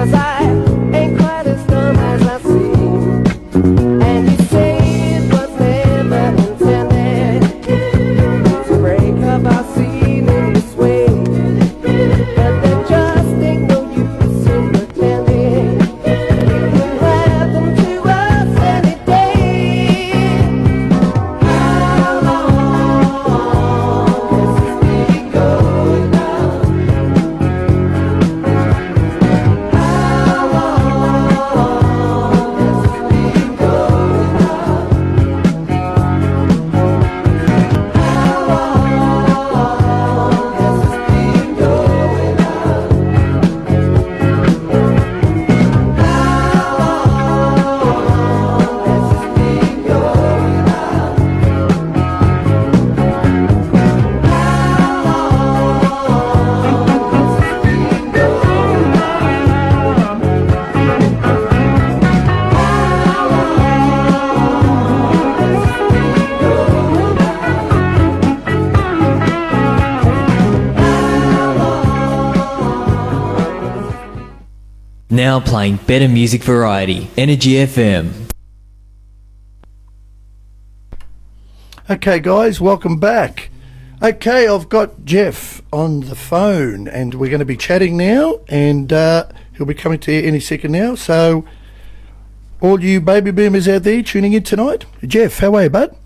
'cause I ain't quite as dumb as I seem. And you say it was never intended to break up our scene in this way, but there just ain't no use in pretending. It can happen to us any day. How long has this been going on? How long has this been going on? How long has this been going on? Now playing better music variety, Energy FM. Okay, guys, welcome back. Okay, I've got Geoff on the phone, and we're going to be chatting now, and he'll be coming to you any second now. So, all you baby boomers out there tuning in tonight, Geoff, how are you, bud?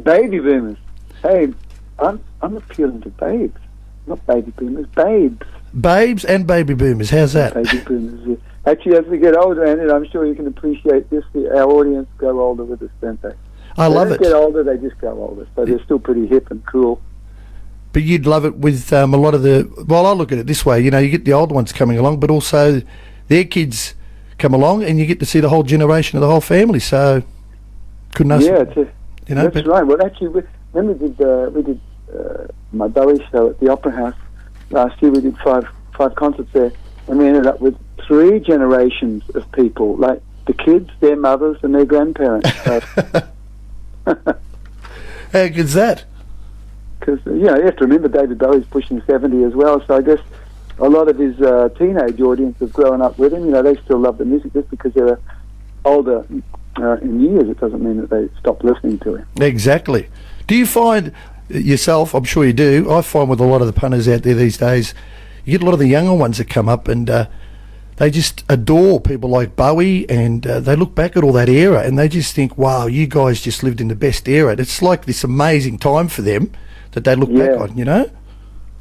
Baby boomers. Hey, I'm appealing to babes, not baby boomers, babes. Babes and baby boomers, how's that? Baby boomers. Yeah. Actually, as we get older, and I'm sure you can appreciate this, our audience go older with us, don't they? I love it. They don't get older, they just go older. So they're still pretty hip and cool. But you'd love it with a lot of the... Well, I look at it this way, you know, you get the old ones coming along, but also their kids come along, and you get to see the whole generation of the whole family, so couldn't ask... Yeah, you know, that's right. Well, actually, when we did my Bowie show at the Opera House last year, we did five concerts there, and we ended up with 3 generations of people, like the kids, their mothers, and their grandparents. So, how good's that? because you have to remember David Bowie's pushing 70 as well, so I guess a lot of his teenage audience have grown up with him. You know, they still love the music. Just because they're older in years, it doesn't mean that they stop listening to him. Exactly. Do you find yourself, I'm sure you do, I find with a lot of the punters out there these days, you get a lot of the younger ones that come up and they just adore people like Bowie, and they look back at all that era and they just think, wow, you guys just lived in the best era. And it's like this amazing time for them that they look back on, you know?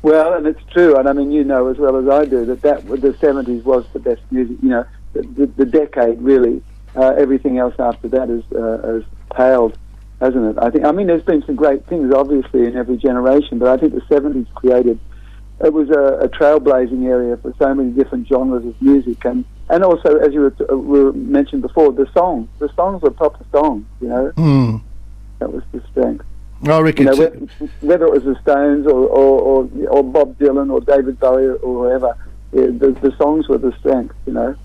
Well, and it's true, and I mean, you know as well as I do that the 70s was the best music, you know, the decade really. Everything else after that has paled, hasn't it? I mean, there's been some great things, obviously, in every generation, but I think the 70s it was a trailblazing area for so many different genres of music, and also, as you were mentioned before, the songs were proper songs, you know. That was the strength. I reckon, you know, whether it was the Stones or Bob Dylan or David Bowie or whoever, the songs were the strength, you know.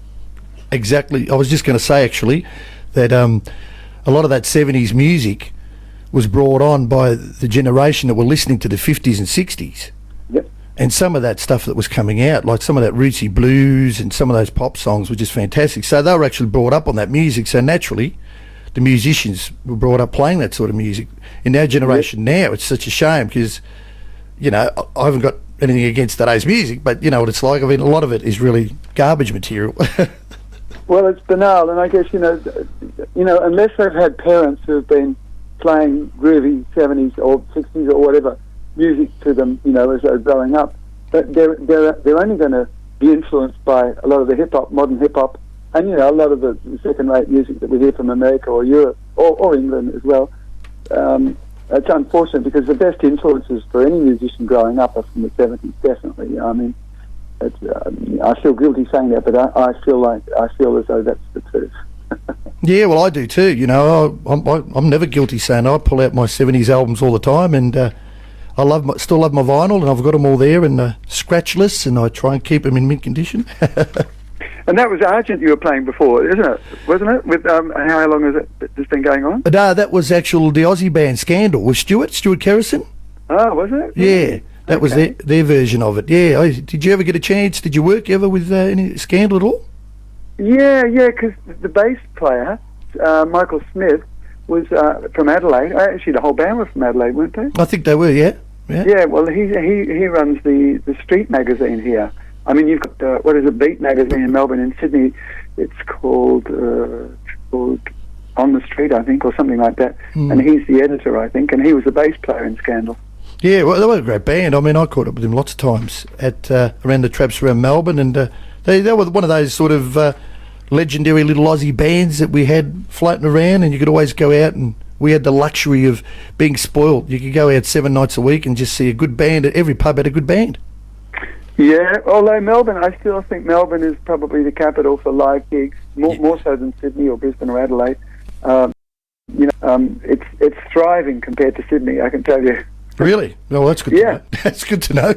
Exactly. I was just going to say, actually, that a lot of that 70s music was brought on by the generation that were listening to the 50s and 60s. Yep. And some of that stuff that was coming out, like some of that rootsy blues and some of those pop songs were just fantastic. So they were actually brought up on that music. So naturally, the musicians were brought up playing that sort of music. In our generation now, it's such a shame because, you know, I haven't got anything against today's music, but you know what it's like. I mean, a lot of it is really garbage material. Well, it's banal, and I guess, you know, unless they've had parents who've been playing groovy 70s or 60s or whatever music to them, you know, as they're growing up, but they're only going to be influenced by a lot of the hip-hop, modern hip-hop, and, you know, a lot of the second-rate music that we hear from America or Europe or England as well. It's unfortunate because the best influences for any musician growing up are from the 70s, definitely. You know, I mean, I feel guilty saying that, but I feel as though that's the truth. Yeah, well, I do too. You know, I'm never guilty saying I pull out my 70s albums all the time, and I still love my vinyl, and I've got them all there and scratchless, and I try and keep them in mint condition. And that was Argent you were playing before, wasn't it? With how long has it been going on? No, that was the Aussie band Scandal with Stuart Kerrison. Oh, was it? Yeah. That was their version of it. Yeah. Did you ever get a chance? Did you work ever with any Scandal at all? Yeah, because the bass player, Michael Smith, was from Adelaide. Actually, the whole band was from Adelaide, weren't they? I think they were. Yeah. Yeah. Well, he runs the street magazine here. I mean, you've got what is it, Beat magazine in Melbourne. In Sydney, it's called On the Street, I think, or something like that. And he's the editor, I think, and he was the bass player in Scandal. Yeah, well, they were a great band. I mean, I caught up with them lots of times at around the traps around Melbourne, and they were one of those sort of legendary little Aussie bands that we had floating around, and you could always go out, and we had the luxury of being spoiled. You could go out 7 nights a week and just see a good band. Every pub had a good band. Yeah, although Melbourne, I still think Melbourne is probably the capital for live gigs, more so than Sydney or Brisbane or Adelaide. It's thriving compared to Sydney, I can tell you. Really? Well, that's good to know. That's good to know.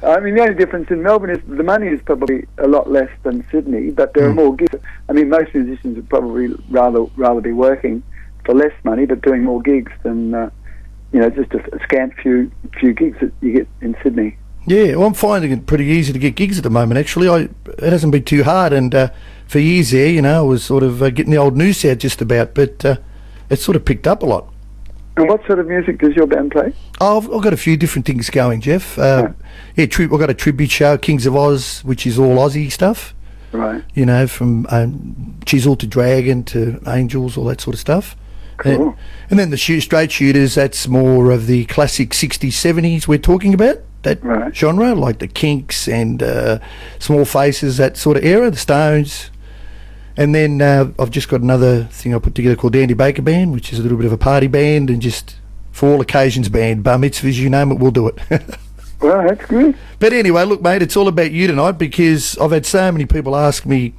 I mean, the only difference in Melbourne is the money is probably a lot less than Sydney, but there are more gigs. I mean, most musicians would probably rather be working for less money, but doing more gigs than, just a scant few gigs that you get in Sydney. Yeah, well, I'm finding it pretty easy to get gigs at the moment, actually. It hasn't been too hard, and for years there, I was sort of getting the old news out just about, but it's sort of picked up a lot. And what sort of music does your band play? Oh, I've got a few different things going, Geoff. I've got a tribute show, Kings of Oz, which is all Aussie stuff. Right. From Chisel to Dragon to Angels, all that sort of stuff. Cool. And then the straight shooters, that's more of the classic 60s, 70s we're talking about, that genre, like the Kinks and Small Faces, that sort of era, the Stones. And then I've just got another thing I put together called Andy Baker Band, which is a little bit of a party band and just for all occasions band. Bar mitzvahs, you name it, we'll do it. Well, that's good. But anyway, look, mate, it's all about you tonight, because I've had so many people ask me,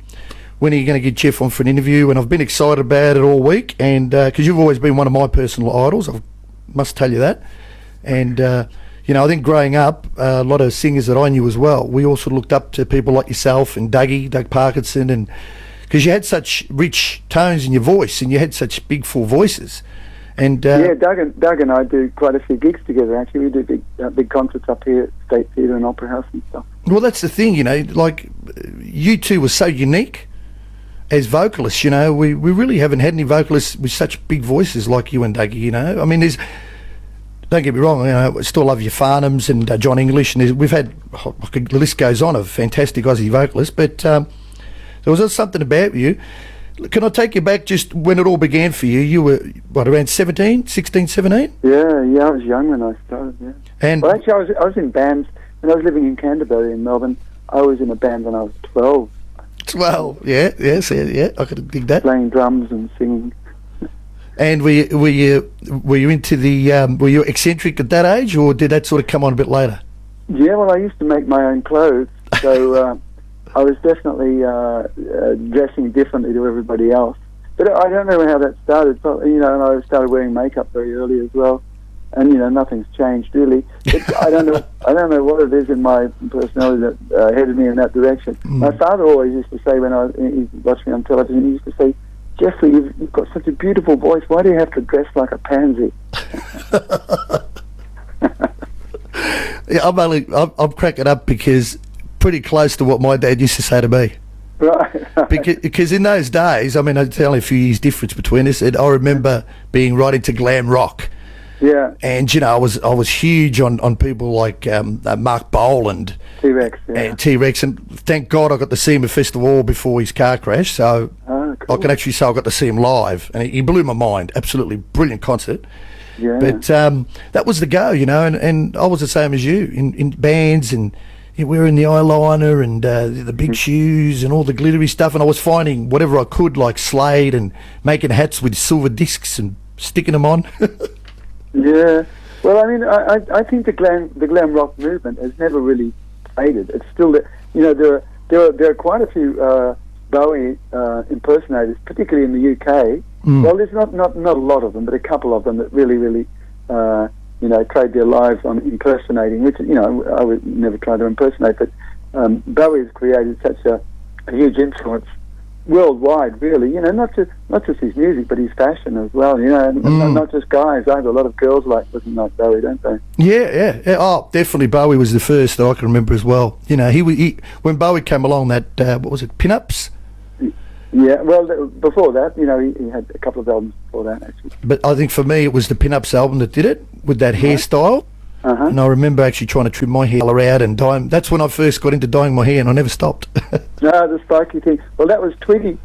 when are you going to get Geoff on for an interview? And I've been excited about it all week, and because you've always been one of my personal idols, I must tell you that. And I think growing up, a lot of singers that I knew as well, we also looked up to people like yourself and Doug Parkinson, and because you had such rich tones in your voice and you had such big full voices. And Doug and I do quite a few gigs together. Actually, we do big concerts up here at State Theatre and Opera House and stuff. Well, that's the thing, like you two were so unique as vocalists. We really haven't had any vocalists with such big voices like you and Dougie. I mean, don't get me wrong, I still love your Farnhams and John English, and we've had, the list goes on, of fantastic Aussie vocalists, but there was something about you. Can I take you back just when it all began for you? You were, around 16, 17? Yeah, I was young when I started, yeah. And well, actually, I was in bands. When I was living in Canterbury in Melbourne, I was in a band when I was 12. 12, yeah, I could dig that. Playing drums and singing. And were you into the, were you eccentric at that age, or did that sort of come on a bit later? Yeah, well, I used to make my own clothes, so I was definitely dressing differently to everybody else. But I don't know how that started. So, and I started wearing makeup very early as well, and nothing's changed really. I don't know what it is in my personality that headed me in that direction. My father always used to say, when he watched me on television, he used to say, "Jeffrey, you've got such a beautiful voice. Why do you have to dress like a pansy?" Yeah, I'm cracking up because pretty close to what my dad used to say to me. Right. Because in those days, I mean, it's only a few years difference between us, and I remember being right into glam rock. Yeah. And I was huge on people like Mark Boland, T-Rex, and T-Rex, and thank God I got to see him at Festival Hall before his car crash. So cool. I can actually say I got to see him live, and he blew my mind. Absolutely brilliant concert. Yeah. But that was the go, and I was the same as you in bands and wearing the eyeliner and the big shoes and all the glittery stuff. And I was finding whatever I could, like Slade, and making hats with silver discs and sticking them on. Yeah. Well, I mean, I think the glam rock movement has never really faded. It's still there are quite a few Bowie impersonators, particularly in the UK. Well, there's not a lot of them, but a couple of them that really trade their lives on impersonating, which I would never try to impersonate, but Bowie has created such a huge influence worldwide, really. You know, not just his music, but his fashion as well. You know, and not just guys. Either. A lot of girls like looking like Bowie, don't they? Yeah. Oh, definitely. Bowie was the first that I can remember as well. You know, he when Bowie came along, that what was it, Pin-Ups? Yeah. Well, before that, you know, he had a couple of albums before that actually. But I think for me, it was the Pin-Ups album that did it with that hairstyle. Uh-huh. And I remember actually trying to trim my hair out and dye. That's when I first got into dyeing my hair, and I never stopped. No, the spiky thing. Well, that was Twiggy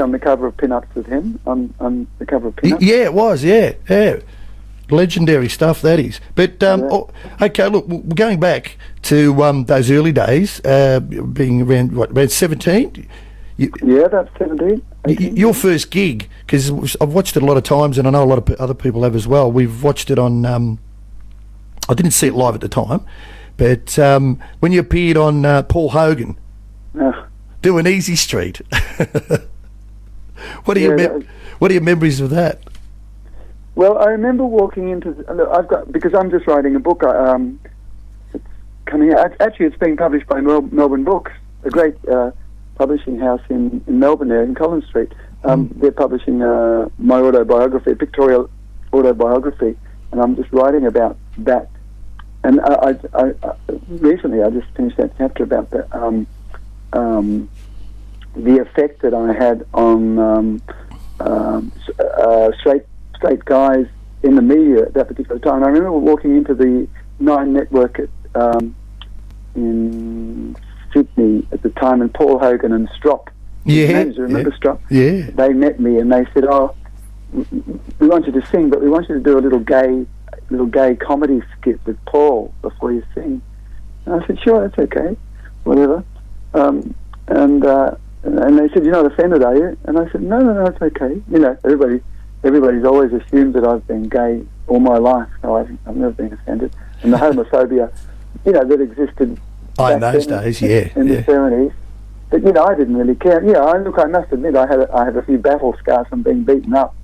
on the cover of Pin-Ups with him on the cover of Pin-Ups. Yeah, it was. Yeah. Legendary stuff that is. But okay, look, going back to those early days, being around 17. Yeah, that's 17. 18. Your first gig, because I've watched it a lot of times, and I know a lot of other people have as well. We've watched it on. I didn't see it live at the time, but when you appeared on Paul Hogan doing Easy Street, what are your memories of that? Well, I remember walking into. Because I'm just writing a book. It's coming out. Actually, it's being published by Melbourne Books, a great publishing house in Melbourne, there in Collins Street. They're publishing my autobiography, a pictorial autobiography, and I'm just writing about that. And I recently I just finished that chapter about the effect that I had on straight guys in the media at that particular time. And I remember walking into the Nine Network in Sydney at the time, and Paul Hogan and Strop, remember Strop? Yeah. They met me and they said, "Oh, we want you to sing, but we want you to do a little gay comedy skit with Paul before you sing." And I said, "Sure, that's okay, whatever." And they said, "You're not offended, are you?" And I said, "No, it's okay." You know, everybody's always assumed that I've been gay all my life. No, I've never been offended. And the homophobia, you know, that existed in those days, in the 70s. But you know, I didn't really care. Yeah, I must admit, I had a few battle scars from being beaten up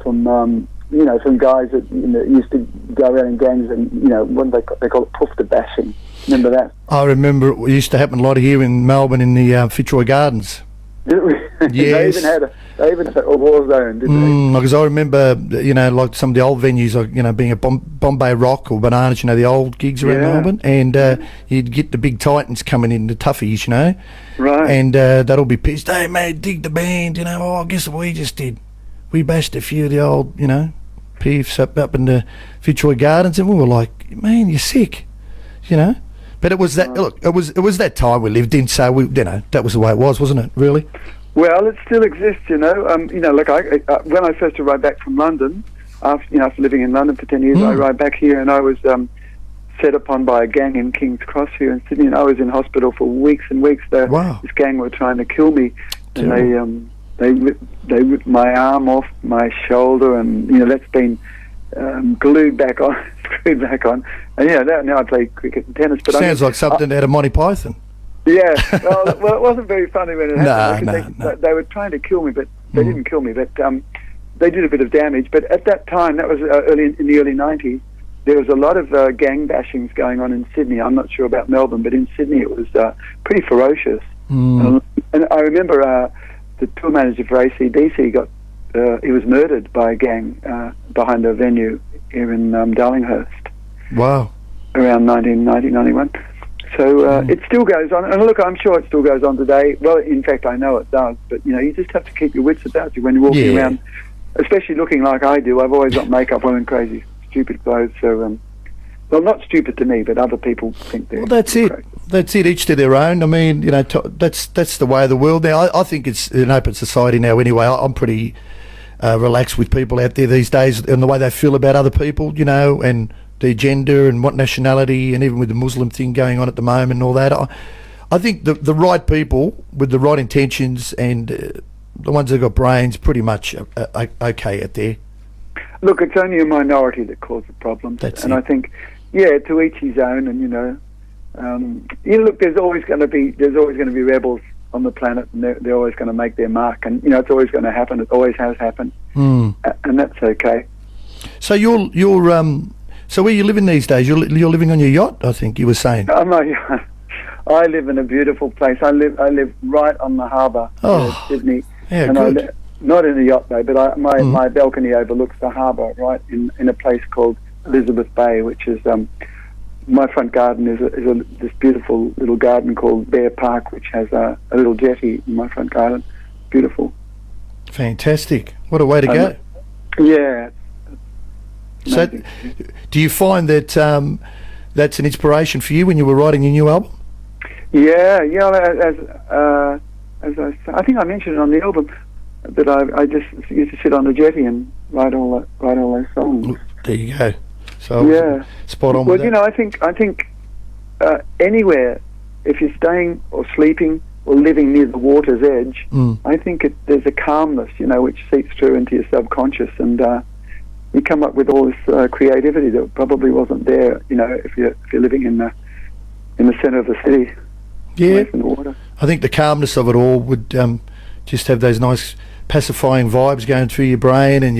from from guys that used to go around in gangs and what they call it, poofter bashing. Remember that? I remember it used to happen a lot here in Melbourne in the Fitzroy Gardens. Yes. They even had a war zone, didn't they? Because I remember, like some of the old venues, like, being a Bombay Rock or Bananas, the old gigs around Melbourne, and you'd get the big Titans coming in, the toughies, Right. And they'll be pissed, "Hey, mate, dig the band, I guess what we just did. We bashed a few of the old, piffs up in the Fitzroy Gardens," and we were like, "Man, you're sick," But it was that. Look, it was that time we lived in, so that was the way it was, wasn't it? Really. Well, it still exists, Like when I first arrived back from London, after living in London for 10 years, I arrived back here, and I was set upon by a gang in King's Cross here in Sydney, and I was in hospital for weeks and weeks. This gang were trying to kill me, and they ripped my arm off my shoulder, and that's been glued back on, screwed back on. And now I play cricket and tennis. But sounds like something out of Monty Python. Yeah, well, it wasn't very funny when it happened. No. They were trying to kill me, but they didn't kill me. But they did a bit of damage. But at that time, that was in the early 90s, there was a lot of gang bashings going on in Sydney. I'm not sure about Melbourne, but in Sydney it was pretty ferocious. And I remember the tour manager for AC/DC he was murdered by a gang behind a venue here in Darlinghurst. Wow. Around 1991. So it still goes on, and look, I'm sure it still goes on today. Well, in fact, I know it does, but you just have to keep your wits about you when you're walking around, especially looking like I do. I've always got makeup on and crazy, stupid clothes. So, well, not stupid to me, but other people think they're. Well, that's it. Crazy. That's it. Each to their own. I mean, that's the way of the world now. I think it's an open society now. Anyway, I'm pretty relaxed with people out there these days and the way they feel about other people, and their gender and what nationality, and even with the Muslim thing going on at the moment and all that. I think the right people with the right intentions and the ones that got brains pretty much okay out there. Look, it's only a minority that causes problems. I think, to each his own. And look, there's always going to be rebels on the planet, and they're always going to make their mark. And it's always going to happen. It always has happened, and that's okay. So So where you living these days? You're living on your yacht, I think you were saying. I live in a beautiful place. I live right on the harbour of Sydney. Yeah, and good. not in a yacht though, but my balcony overlooks the harbour, right in a place called Elizabeth Bay, which is my front garden is this beautiful little garden called Bear Park, which has a little jetty in my front garden. Beautiful. Fantastic. What a way to go. Yeah. So, do you find that that's an inspiration for you when you were writing your new album? Yeah. As I think I mentioned on the album that I just used to sit on the jetty and write all those songs. There you go. So spot on. Well, with that. I think anywhere, if you're staying or sleeping or living near the water's edge, I think there's a calmness, which seeps through into your subconscious, and you come up with all this creativity that probably wasn't there, if you're living in the centre of the city, away from the water. I think the calmness of it all would just have those nice pacifying vibes going through your brain, and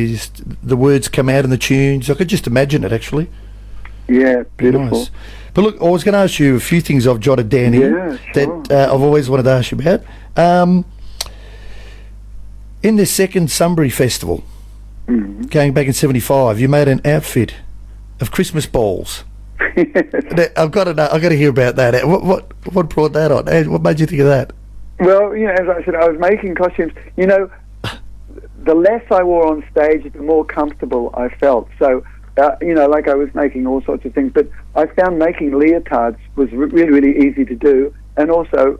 the words come out in the tunes. I could just imagine it, actually. Yeah, beautiful. Nice. But look, I was going to ask you a few things I've jotted down here that I've always wanted to ask you about. In the second Sunbury Festival, going back in '75, you made an outfit of Christmas balls. I've got to hear about that. What brought that on? What made you think of that? Well, as I said, I was making costumes. The less I wore on stage, the more comfortable I felt. So, like I was making all sorts of things. But I found making leotards was really, really easy to do. And also,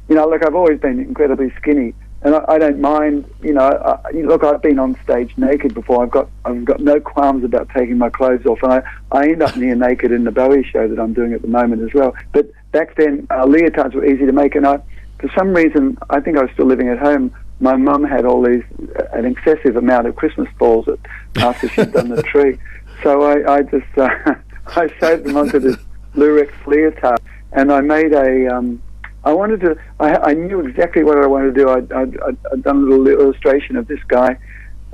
like I've always been incredibly skinny. And I don't mind, look, I've been on stage naked before. I've got no qualms about taking my clothes off. And I end up near naked in the Bowie show that I'm doing at the moment as well. But back then, leotards were easy to make. And for some reason, I think I was still living at home. My mum had an excessive amount of Christmas balls after she'd done the tree. So I just I sewed them onto this lurex leotard, and I made I knew exactly what I wanted to do. I'd done a little illustration of this guy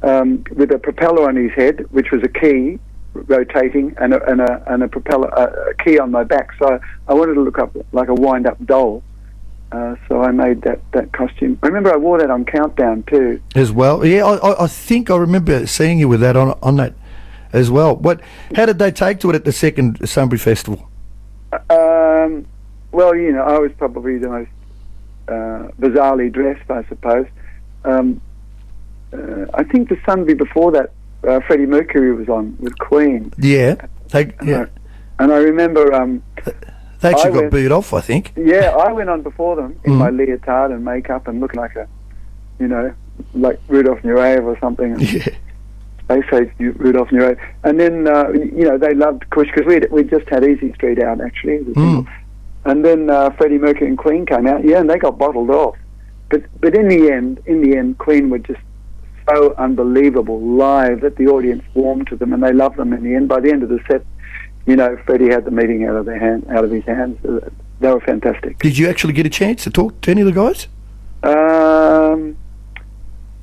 with a propeller on his head, which was a key rotating, and a propeller, a key on my back. So I wanted to look up like a wind-up doll. So I made that costume. I remember I wore that on Countdown too. As well? Yeah, I think I remember seeing you with that on that as well. How did they take to it at the second Sunbury Festival? Well, I was probably the most bizarrely dressed, I suppose. I think the Sunday before that, Freddie Mercury was on with Queen. Yeah. And I remember... they actually got booed off, I think. Yeah, I went on before them in my leotard and makeup and looking like like Rudolph Nureyev or something. Yeah. Space Age Rudolph Nureyev. And then, they loved Kush, because we'd just had Easy Street out, actually. And then Freddie Mercury and Queen came out, and they got bottled off. But in the end, Queen were just so unbelievable live that the audience warmed to them, and they loved them in the end. By the end of the set, Freddie had the meeting out of his hands. They were fantastic. Did you actually get a chance to talk to any of the guys?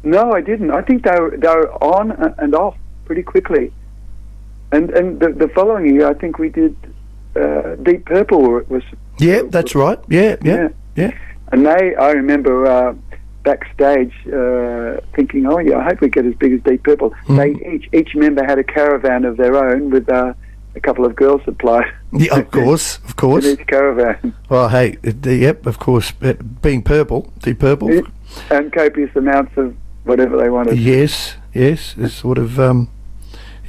No, I didn't. I think they were on and off pretty quickly. And the following year, I think we did Deep Purple was. Yeah, that's right. Yeah. And I remember backstage thinking, I hope we get as big as Deep Purple. They each member had a caravan of their own with a couple of girls supplied. Yeah, of course. In each caravan. Well, hey, of course, being Deep Purple. Yeah, and copious amounts of whatever they wanted. Yes, it's sort of, I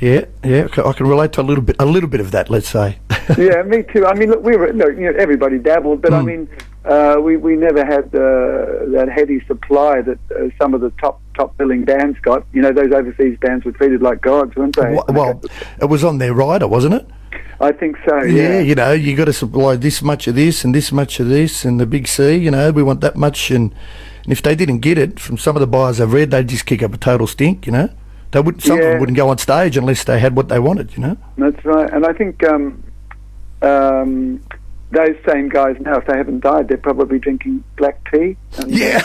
can relate to a little bit of that, let's say. Yeah, me too. I mean, look, everybody dabbled, but I mean, we never had that heady supply that some of the top billing bands got. Those overseas bands were treated like gods, weren't they? Well, it was on their rider, wasn't it? I think so. Yeah. You got to supply this much of this and this much of this, and the big C. We want that much, and if they didn't get it from some of the buyers I've read, they'd just kick up a total stink. They wouldn't. Some of them wouldn't go on stage unless they had what they wanted. That's right, and I think. Those same guys now, if they haven't died, they're probably drinking black tea. Yeah.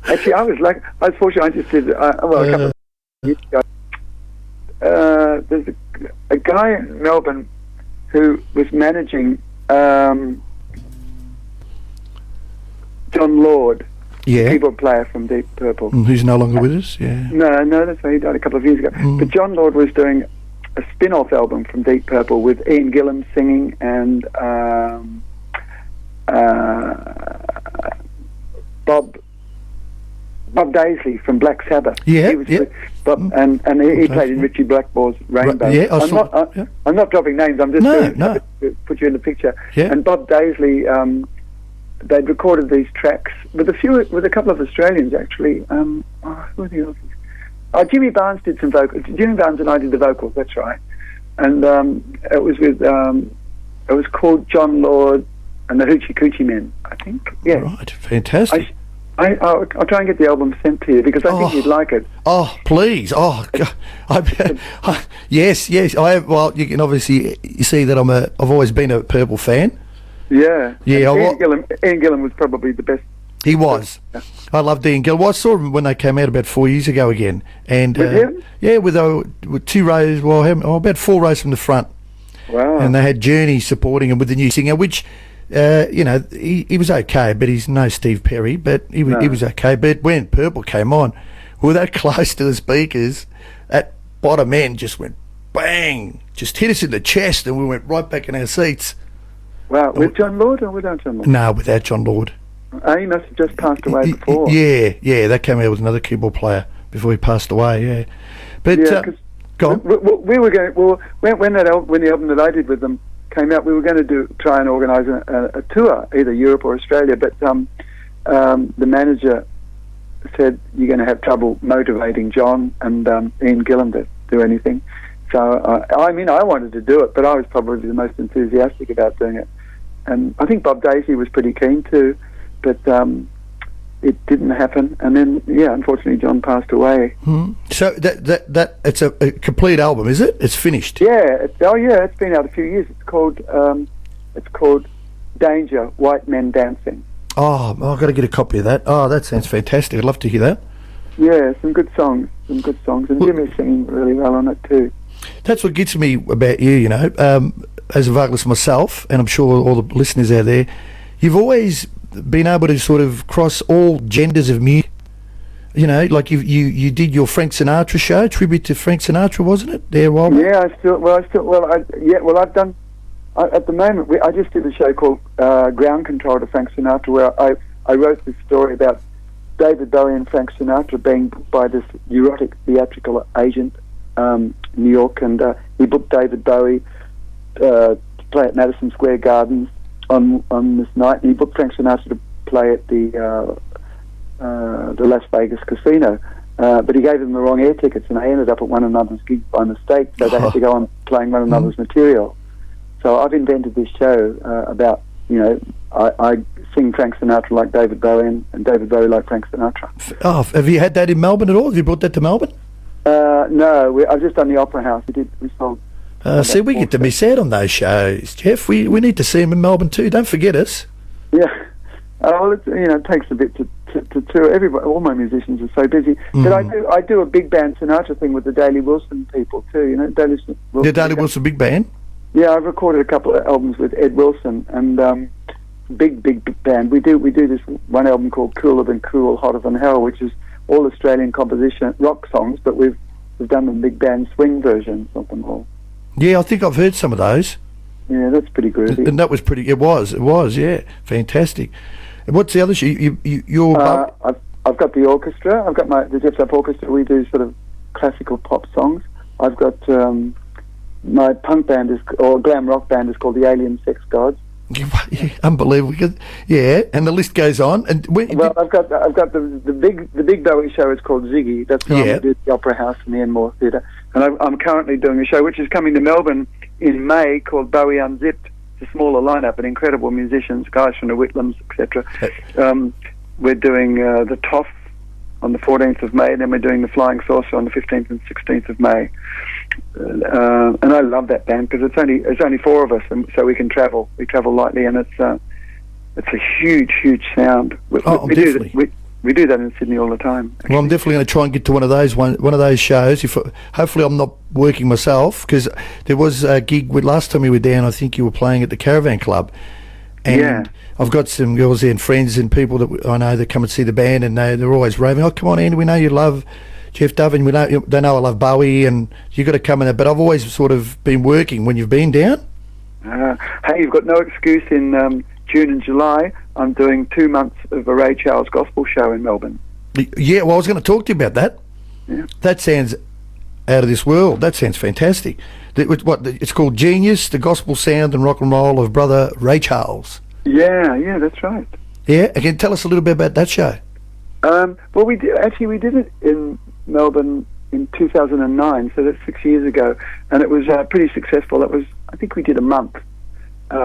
Actually, I was fortunate. I just did a couple of years ago. There's a guy in Melbourne who was managing John Lord. Yeah. keyboard player from Deep Purple. Who's no longer with us? Yeah. No, that's why he died a couple of years ago. But John Lord was doing a spin-off album from Deep Purple with Ian Gillan singing and Bob Daisley from Black Sabbath. Yeah, he was yeah. And he played in Richie Blackmore's Rainbow. Right, yeah, I'm not dropping names. I'm just to put you in the picture. Yeah. And Bob Daisley, they'd recorded these tracks with a couple of Australians actually. Who are the others? Jimmy Barnes did some vocals. Jimmy Barnes and I did the vocals. That's right. And it was with it was called John Lord and the Hoochie Coochie Men, I think. Yeah. Right. Fantastic. I'll try and get the album sent to you because I think you'd like it. Oh, please! Oh, God. Yes. I have. Well, you can obviously see that I've always been a Purple fan. Yeah. Yeah. Ian Gillan was probably the best. He was. Yeah. I loved Ian Gillan. Well, I saw him when they came out about 4 years ago again, and with him? Yeah, with 2 rows. Well, about 4 rows from the front. Wow. And they had Journey supporting him with the new singer, which. He was okay, but he's no Steve Perry, but he was okay. But when Purple came on, we were that close to the speakers, that bottom end just went bang, just hit us in the chest, and we went right back in our seats. Wow, with John Lord or without John Lord? No, without John Lord. He must have just passed away before. Yeah, that came out with another keyboard player before he passed away, yeah. But, go on. We were going, when the album that I did with them came out, we were going to try and organise a tour, either Europe or Australia, but the manager said you're going to have trouble motivating John and Ian Gillan to do anything. So, I wanted to do it, but I was probably the most enthusiastic about doing it. And I think Bob Daisley was pretty keen to, but it didn't happen. And then, unfortunately, John passed away. So that it's a complete album, is it? It's finished. Yeah. It's been out a few years. It's called Danger: White Men Dancing. Oh, I've got to get a copy of that. Oh, that sounds fantastic. I'd love to hear that. Yeah, some good songs, and Jimmy's singing really well on it too. That's what gets me about you, as a vocalist myself, and I'm sure all the listeners out there, you've always been able to sort of cross all genders of music. Like you did your Frank Sinatra show, tribute to Frank Sinatra, wasn't it? There a while back? Yeah, I've done. At the moment, I just did a show called Ground Control to Frank Sinatra, where I wrote this story about David Bowie and Frank Sinatra being booked by this erotic theatrical agent, New York, and he booked David Bowie to play at Madison Square Gardens on this night, and he booked Frank Sinatra to play at the Las Vegas casino, but he gave them the wrong air tickets, and they ended up at one another's gigs by mistake, so they had to go on playing one another's material. So I've invented this show about, I sing Frank Sinatra like David Bowie and David Bowie like Frank Sinatra. Oh, have you had that in Melbourne at all? Have you brought that to Melbourne? No, I've just done the Opera House. We sold. See, we get to miss out on those shows, Geoff. We need to see them in Melbourne too. Don't forget us. Yeah. Well, it takes a bit to tour. All my musicians are so busy. But I do a big band Sinatra thing with the Daly Wilson people too. The Daly Wilson big band. Yeah, I've recorded a couple of albums with Ed Wilson and big band. We do this one album called Cooler Than Cool, Hotter Than Hell, which is all Australian composition rock songs, but we've done the big band swing versions of them all. Yeah, I think I've heard some of those. Yeah, that's pretty groovy. And that was pretty. It was. Yeah, fantastic. And what's the other show? I've got the orchestra. I've got the Geoff Duff Orchestra. We do sort of classical pop songs. I've got my punk band or glam rock band is called the Alien Sex Gods. Yeah, unbelievable. Yeah, and the list goes on. And I've got the big Bowie show is called Ziggy. That's the one we do at the Opera House and the Enmore Theatre. And I'm currently doing a show which is coming to Melbourne in May called Bowie Unzipped. It's a smaller lineup and incredible musicians, guys from the Whitlams, etc. We're doing the Duff on the 14th of May, and then we're doing the Flying Saucer on the 15th and 16th of May. And I love that band because it's only 4 of us, and so we can travel. We travel lightly, and it's a huge sound. We do that in Sydney all the time. Actually. Well, I'm definitely going to try and get to one of those shows. Hopefully, I'm not working myself because there was a gig last time you were down. I think you were playing at the Caravan Club, And Yeah. I've got some girls there and friends and people that I know that come and see the band, and they're always raving, oh, come on, Andy, we know you love Geoff Duff, and they know I love Bowie, and you got to come in there. But I've always sort of been working when you've been down. Hey, you've got no excuse. In June and July, I'm doing 2 months of a Ray Charles gospel show in Melbourne. Yeah, well, I was going to talk to you about that. Yeah. That sounds out of this world. That sounds fantastic. It's called Genius, the Gospel Sound and Rock and Roll of Brother Ray Charles. Yeah, that's right. Yeah, again, tell us a little bit about that show. Well, we did it in Melbourne in 2009, so that's 6 years ago, and it was pretty successful. I think we did a month, 3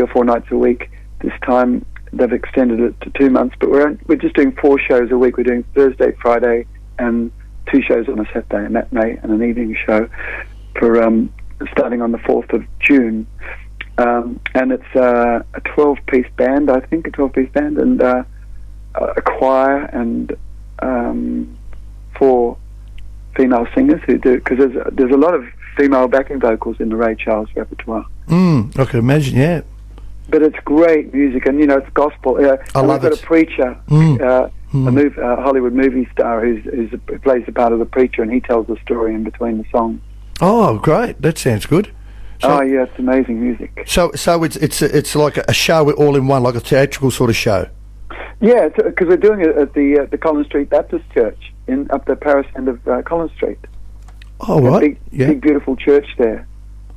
or 4 nights a week. This time they've extended it to 2 months, but we're just doing 4 shows a week. We're doing Thursday, Friday, and 2 shows on a Saturday, a matinee and an evening show, for starting on the 4th of June. And it's a 12-piece band, I think, and a choir and 4 female singers who do, because there's a lot of female backing vocals in the Ray Charles repertoire. I can imagine, yeah. But it's great music, and it's gospel. I love we've got it. a preacher, a Hollywood movie star who plays the part of the preacher, and he tells the story in between the songs. Oh, great! That sounds good. So, It's amazing music. So it's like a show all in one, like a theatrical sort of show. Yeah, because we're doing it at the Collins Street Baptist Church up the Paris end of Collins Street. Oh, right. Big beautiful church there.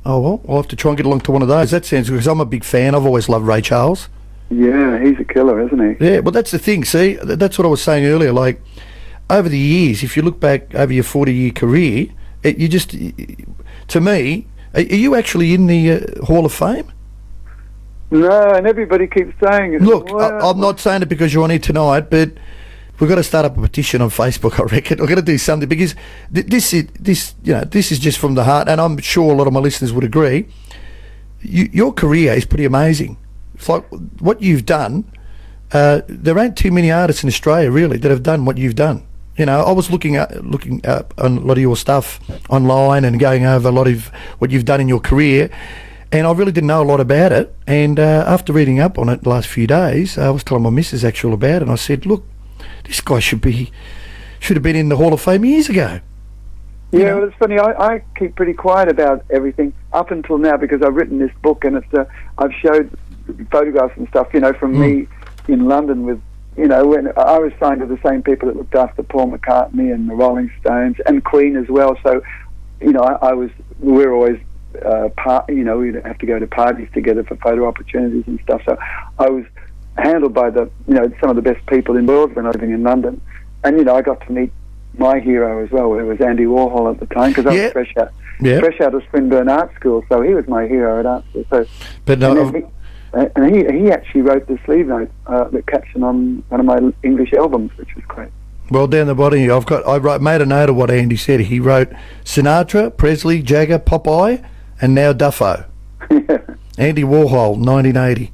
Oh, well, I'll have to try and get along to one of those. That sounds good, because I'm a big fan. I've always loved Ray Charles. Yeah, he's a killer, isn't he? Yeah, well, that's the thing. See, that's what I was saying earlier. Like, over the years, if you look back over your 40-year career, to me, are you actually in the Hall of Fame? No, and everybody keeps saying it. Look, I'm not saying it because you're on here tonight, but we've got to start up a petition on Facebook, I reckon. We've got to do something, because this is just from the heart, and I'm sure a lot of my listeners would agree. Your career is pretty amazing. It's like what you've done. There ain't too many artists in Australia really that have done what you've done. I was looking up on a lot of your stuff online and going over a lot of what you've done in your career, and I really didn't know a lot about it. And after reading up on it the last few days, I was telling my missus actually about it, and I said, look, this guy should have been in the Hall of Fame years ago. Yeah, well, it's funny. I keep pretty quiet about everything up until now, because I've written this book, and I've showed photographs and stuff, from me in London with, when I was signed to the same people that looked after Paul McCartney and the Rolling Stones and Queen as well. So, we were always we'd have to go to parties together for photo opportunities and stuff. So I was handled by some of the best people in the world when I was living in London, and I got to meet my hero as well. It was Andy Warhol at the time, because I was fresh out of Swinburne Art School, so he was my hero at art school. So, but no, and he actually wrote the sleeve note, the caption on one of my English albums, which was great. Well, down the bottom here, made a note of what Andy said. He wrote Sinatra, Presley, Jagger, Popeye, and now Duffo. Andy Warhol, 1980.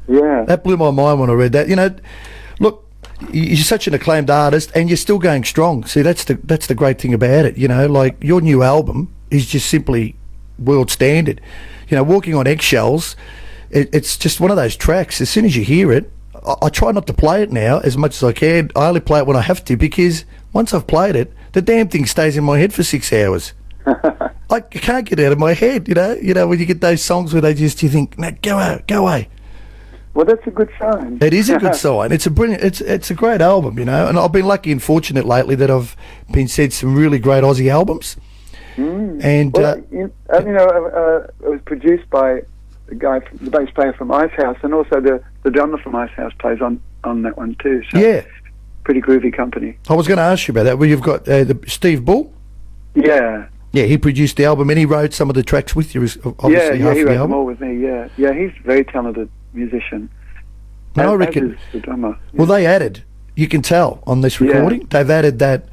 Yeah. That blew my mind when I read that. Look, you're such an acclaimed artist, and you're still going strong. See, that's the great thing about it. Like your new album is just simply world standard. Walking on Eggshells, it's just one of those tracks. As soon as you hear it, I try not to play it now as much as I can. I only play it when I have to, because once I've played it, the damn thing stays in my head for 6 hours. I can't get it out of my head, when you get those songs where you think, no, go away. Well, that's a good sign. It is a good sign. It's a brilliant, it's a great album, and I've been lucky and fortunate lately that I've been sent some really great Aussie albums. And it was produced by the bass player from Icehouse, and also the drummer from Icehouse plays on that one too. So yeah, pretty groovy company. I was going to ask you about that. Well, you've got the Steve Bull. Yeah. Yeah, he produced the album, and he wrote some of the tracks with you. Obviously, he half wrote the them album. all with me. Yeah, he's a very talented musician. And I reckon. As is the drummer. Well, they added. You can tell on this recording, they've added that,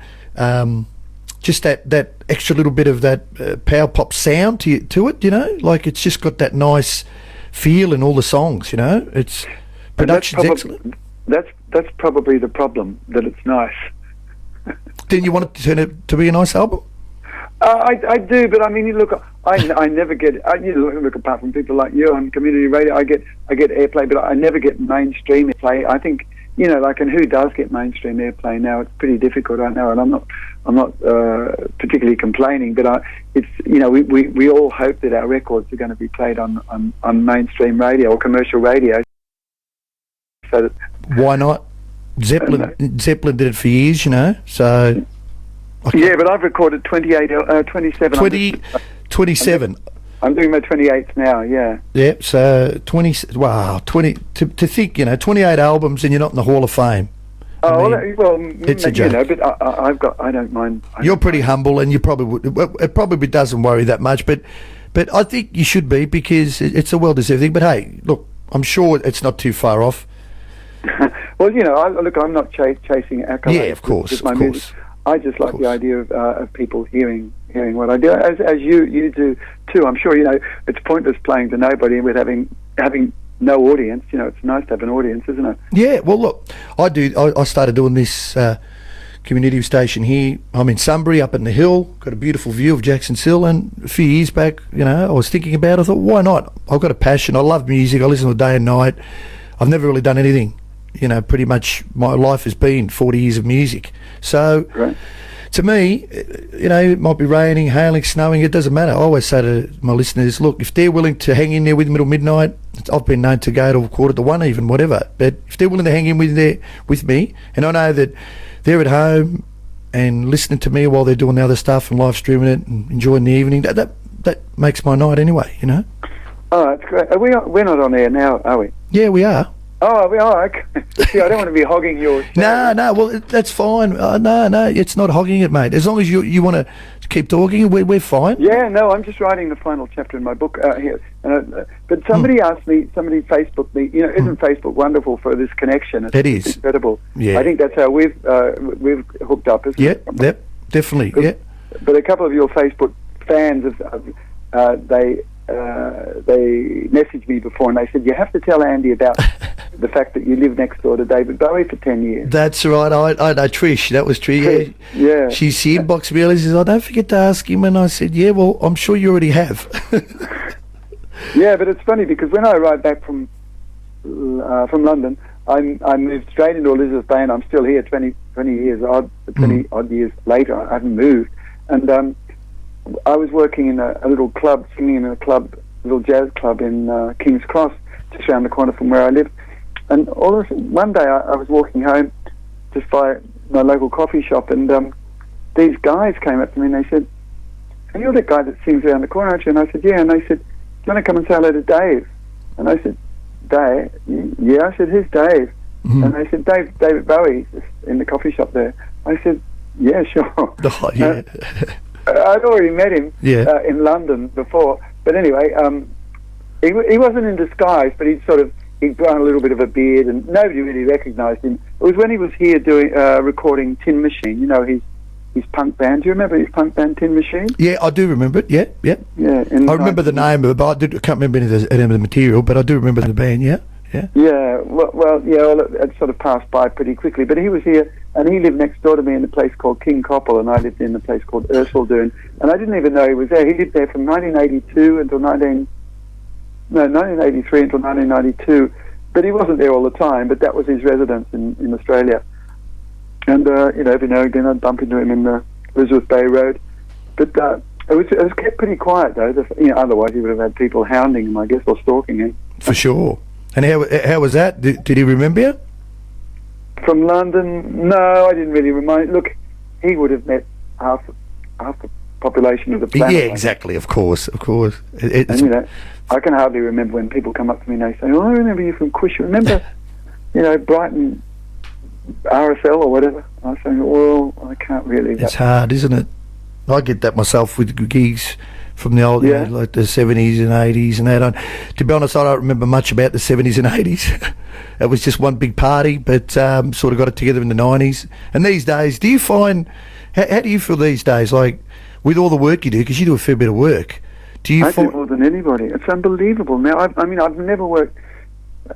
just that extra little bit of that power pop sound to it. Like it's just got that nice feel in all the songs. It's production's excellent. That's probably the problem, that it's nice. Then you want it to turn it to be a nice album? I do, but I mean, look, I never get. Look, apart from people like you on community radio, I get airplay, but I never get mainstream airplay. I think, and who does get mainstream airplay now? It's pretty difficult, I know, and I'm not particularly complaining, but it's we all hope that our records are going to be played on mainstream radio or commercial radio. So that, why not? Zeppelin did it for years, so. Yeah, but I've recorded 27. 27. I'm doing my 28th now, yeah. Yeah, so 20, to think, 28 albums and you're not in the Hall of Fame. It's a joke. But I don't mind. You're pretty humble and you probably would, it probably doesn't worry that much, but I think you should be because it's a well-deserved thing. But hey, look, I'm sure it's not too far off. Well, I'm not chasing accolades. Yeah, of course, with my music. I just like the idea of people hearing what I do, as you do too. I'm sure it's pointless playing to nobody with having no audience. It's nice to have an audience, isn't it? Yeah. Well, look, I started doing this community station here. I'm in Sunbury, up in the hill. Got a beautiful view of Jackson's Hill. And a few years back, I was thinking about it. I thought, why not? I've got a passion. I love music. I listen to it day and night. I've never really done anything. Pretty much my life has been 40 years of music. So, right. To me, it might be raining, hailing, snowing, it doesn't matter. I always say to my listeners, look, if they're willing to hang in there with me till midnight, I've been known to go to 1:45 even, whatever. But if they're willing to hang in with me, and I know that they're at home and listening to me while they're doing the other stuff and live streaming it and enjoying the evening, that makes my night anyway, Oh, that's great. We're not on air now, are we? Yeah, we are. Oh, we are. Okay. See, I don't want to be hogging your show. No, well, that's fine. No, it's not hogging it, mate. As long as you want to keep talking, we're fine. Yeah, no, I'm just writing the final chapter in my book here. But somebody asked me, somebody Facebooked me, isn't Facebook wonderful for this connection? It is. Incredible. Yeah. I think that's how we've hooked up, isn't it? Yep, definitely, yeah. But a couple of your Facebook fans, they messaged me before and they said, you have to tell Andy about the fact that you live next door to David Bowie for 10 years. That's right. I know Trish. That was Trish. Yeah. She inboxed me earlier. She said, don't forget to ask him. And I said, yeah, well, I'm sure you already have. Yeah, but it's funny because when I arrived back from London, I moved straight into Elizabeth Bay and I'm still here 20 years odd years later. I haven't moved. And I was working in a little club, singing in a little jazz club in King's Cross, just around the corner from where I live. And all of a sudden, one day I was walking home just by my local coffee shop, and these guys came up to me and they said, "Are you the guy that sings around the corner, aren't you?" And I said, "Yeah." And they said, "Do you want to come and say hello to Dave?" And I said, "Dave?" "Yeah." I said, "Who's Dave?" Mm-hmm. And they said, David Bowie in the coffee shop there. I said, "Yeah, sure." Oh, yeah. I'd already met him in London before, but anyway, he wasn't in disguise, but he'd grown a little bit of a beard, and nobody really recognised him. It was when he was here doing recording Tin Machine. His punk band. Do you remember his punk band Tin Machine? Yeah, I do remember it. Yeah. Yeah. I remember the name of it, but I can't remember any of the material. But I do remember the band. Yeah. Yeah. Well, it sort of passed by pretty quickly. But he was here, and he lived next door to me in a place called King Koppel, and I lived in a place called Erseldoorn. And I didn't even know he was there. He lived there from 1982 until 1983 until 1992. But he wasn't there all the time. But that was his residence in Australia. And every now and again I'd bump into him in the Elizabeth Bay Road. But it was kept pretty quiet though. Otherwise he would have had people hounding him, I guess, or stalking him. For sure. And how was that? Did he remember you? From London? No, I didn't really remind. Look, he would have met half the population of the planet. Yeah, exactly. Of course. And I can hardly remember when people come up to me and they say, "Oh, I remember you from Quish. Remember, Brighton RSL or whatever." I was saying, "Well, I can't really." It's hard, isn't it? I get that myself with gigs from the old, like the 70s and 80s and that. To be honest, I don't remember much about the 70s and 80s. It was just one big party, but sort of got it together in the 90s. And these days, do you find, how do you feel these days, like with all the work you do, because you do a fair bit of work, I do more than anybody. It's unbelievable. Now, I've never worked,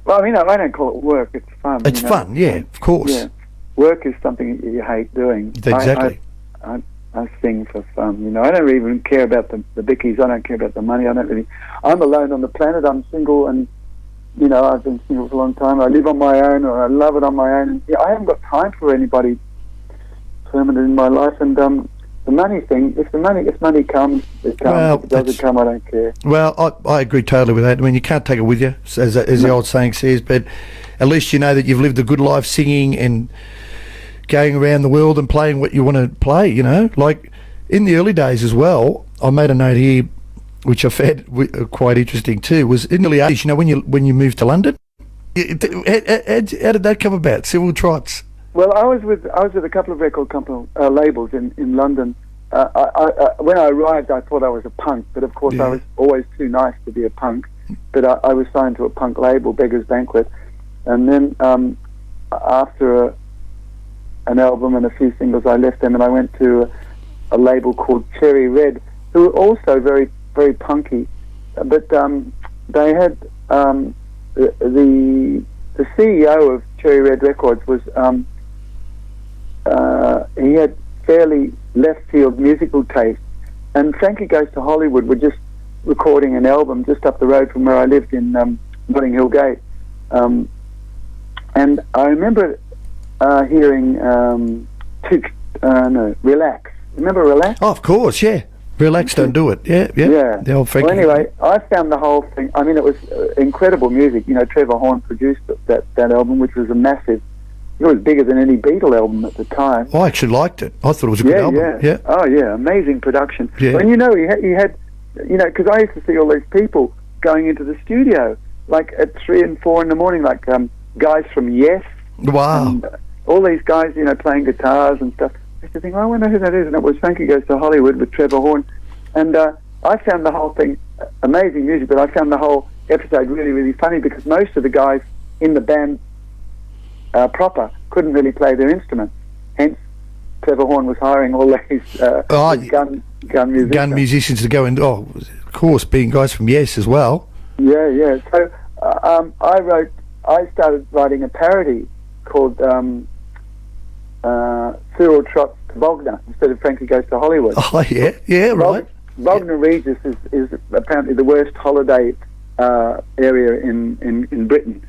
well, I don't call it work, it's fun. It's fun, yeah, of course. Yeah. Work is something you hate doing. Exactly. I I sing for fun. You know, I don't even care about the bickies. I don't care about the money. I'm alone on the planet. I'm single, and you know, I've been single for a long time. I live on my own, or I love it on my own. Yeah, I haven't got time for anybody permanent in my life. And the money thing, if money comes, it comes. Well, if it doesn't come, I don't care. Well, I agree totally with that. I mean, you can't take it with you, as the old saying says, but at least you know that you've lived a good life singing and going around the world and playing what you want to play, you know. Like, in the early days as well, I made a note here, which I found quite interesting too, was in the early 80s, you know, when you moved to London? How did that come about, Civil Trots? Well, I was with a couple of record labels in London. When I arrived, I thought I was a punk, but of course I was always too nice to be a punk. But I was signed to a punk label, Beggars Banquet, and then after an album and a few singles, I left them and I went to a label called Cherry Red, who were also very, very punky. But they had the CEO of Cherry Red Records was he had fairly left field musical taste, and Frankie Goes to Hollywood were just recording an album just up the road from where I lived in Notting Hill Gate, and I remember hearing Relax. Remember Relax? Oh, of course, yeah. Relax, don't do it. Yeah. The old Frankie. Well, anyway, I found the whole thing. I mean, it was incredible music. You know, Trevor Horn produced that album, which was a massive. It was bigger than any Beatle album at the time. I actually liked it. I thought it was a good album. Yeah. Oh, yeah, amazing production. Yeah. And you know, he had, you know, because I used to see all these people going into the studio, like at 3 and 4 in the morning, like guys from Yes. Wow. And, all these guys, you know, playing guitars and stuff. I used to think, I wonder who that is. And it was Frankie Goes to Hollywood with Trevor Horn. And I found the whole thing amazing music, but I found the whole episode really, really funny because most of the guys in the band proper couldn't really play their instruments. Hence, Trevor Horn was hiring all these gun musicians. Gun musicians to go in. Oh, of course, being guys from Yes as well. Yeah. So I started writing a parody called Cyril Trots to Wagner instead of Frankie Goes to Hollywood. Oh, yeah, right. Wagner Regis is apparently the worst holiday area in Britain.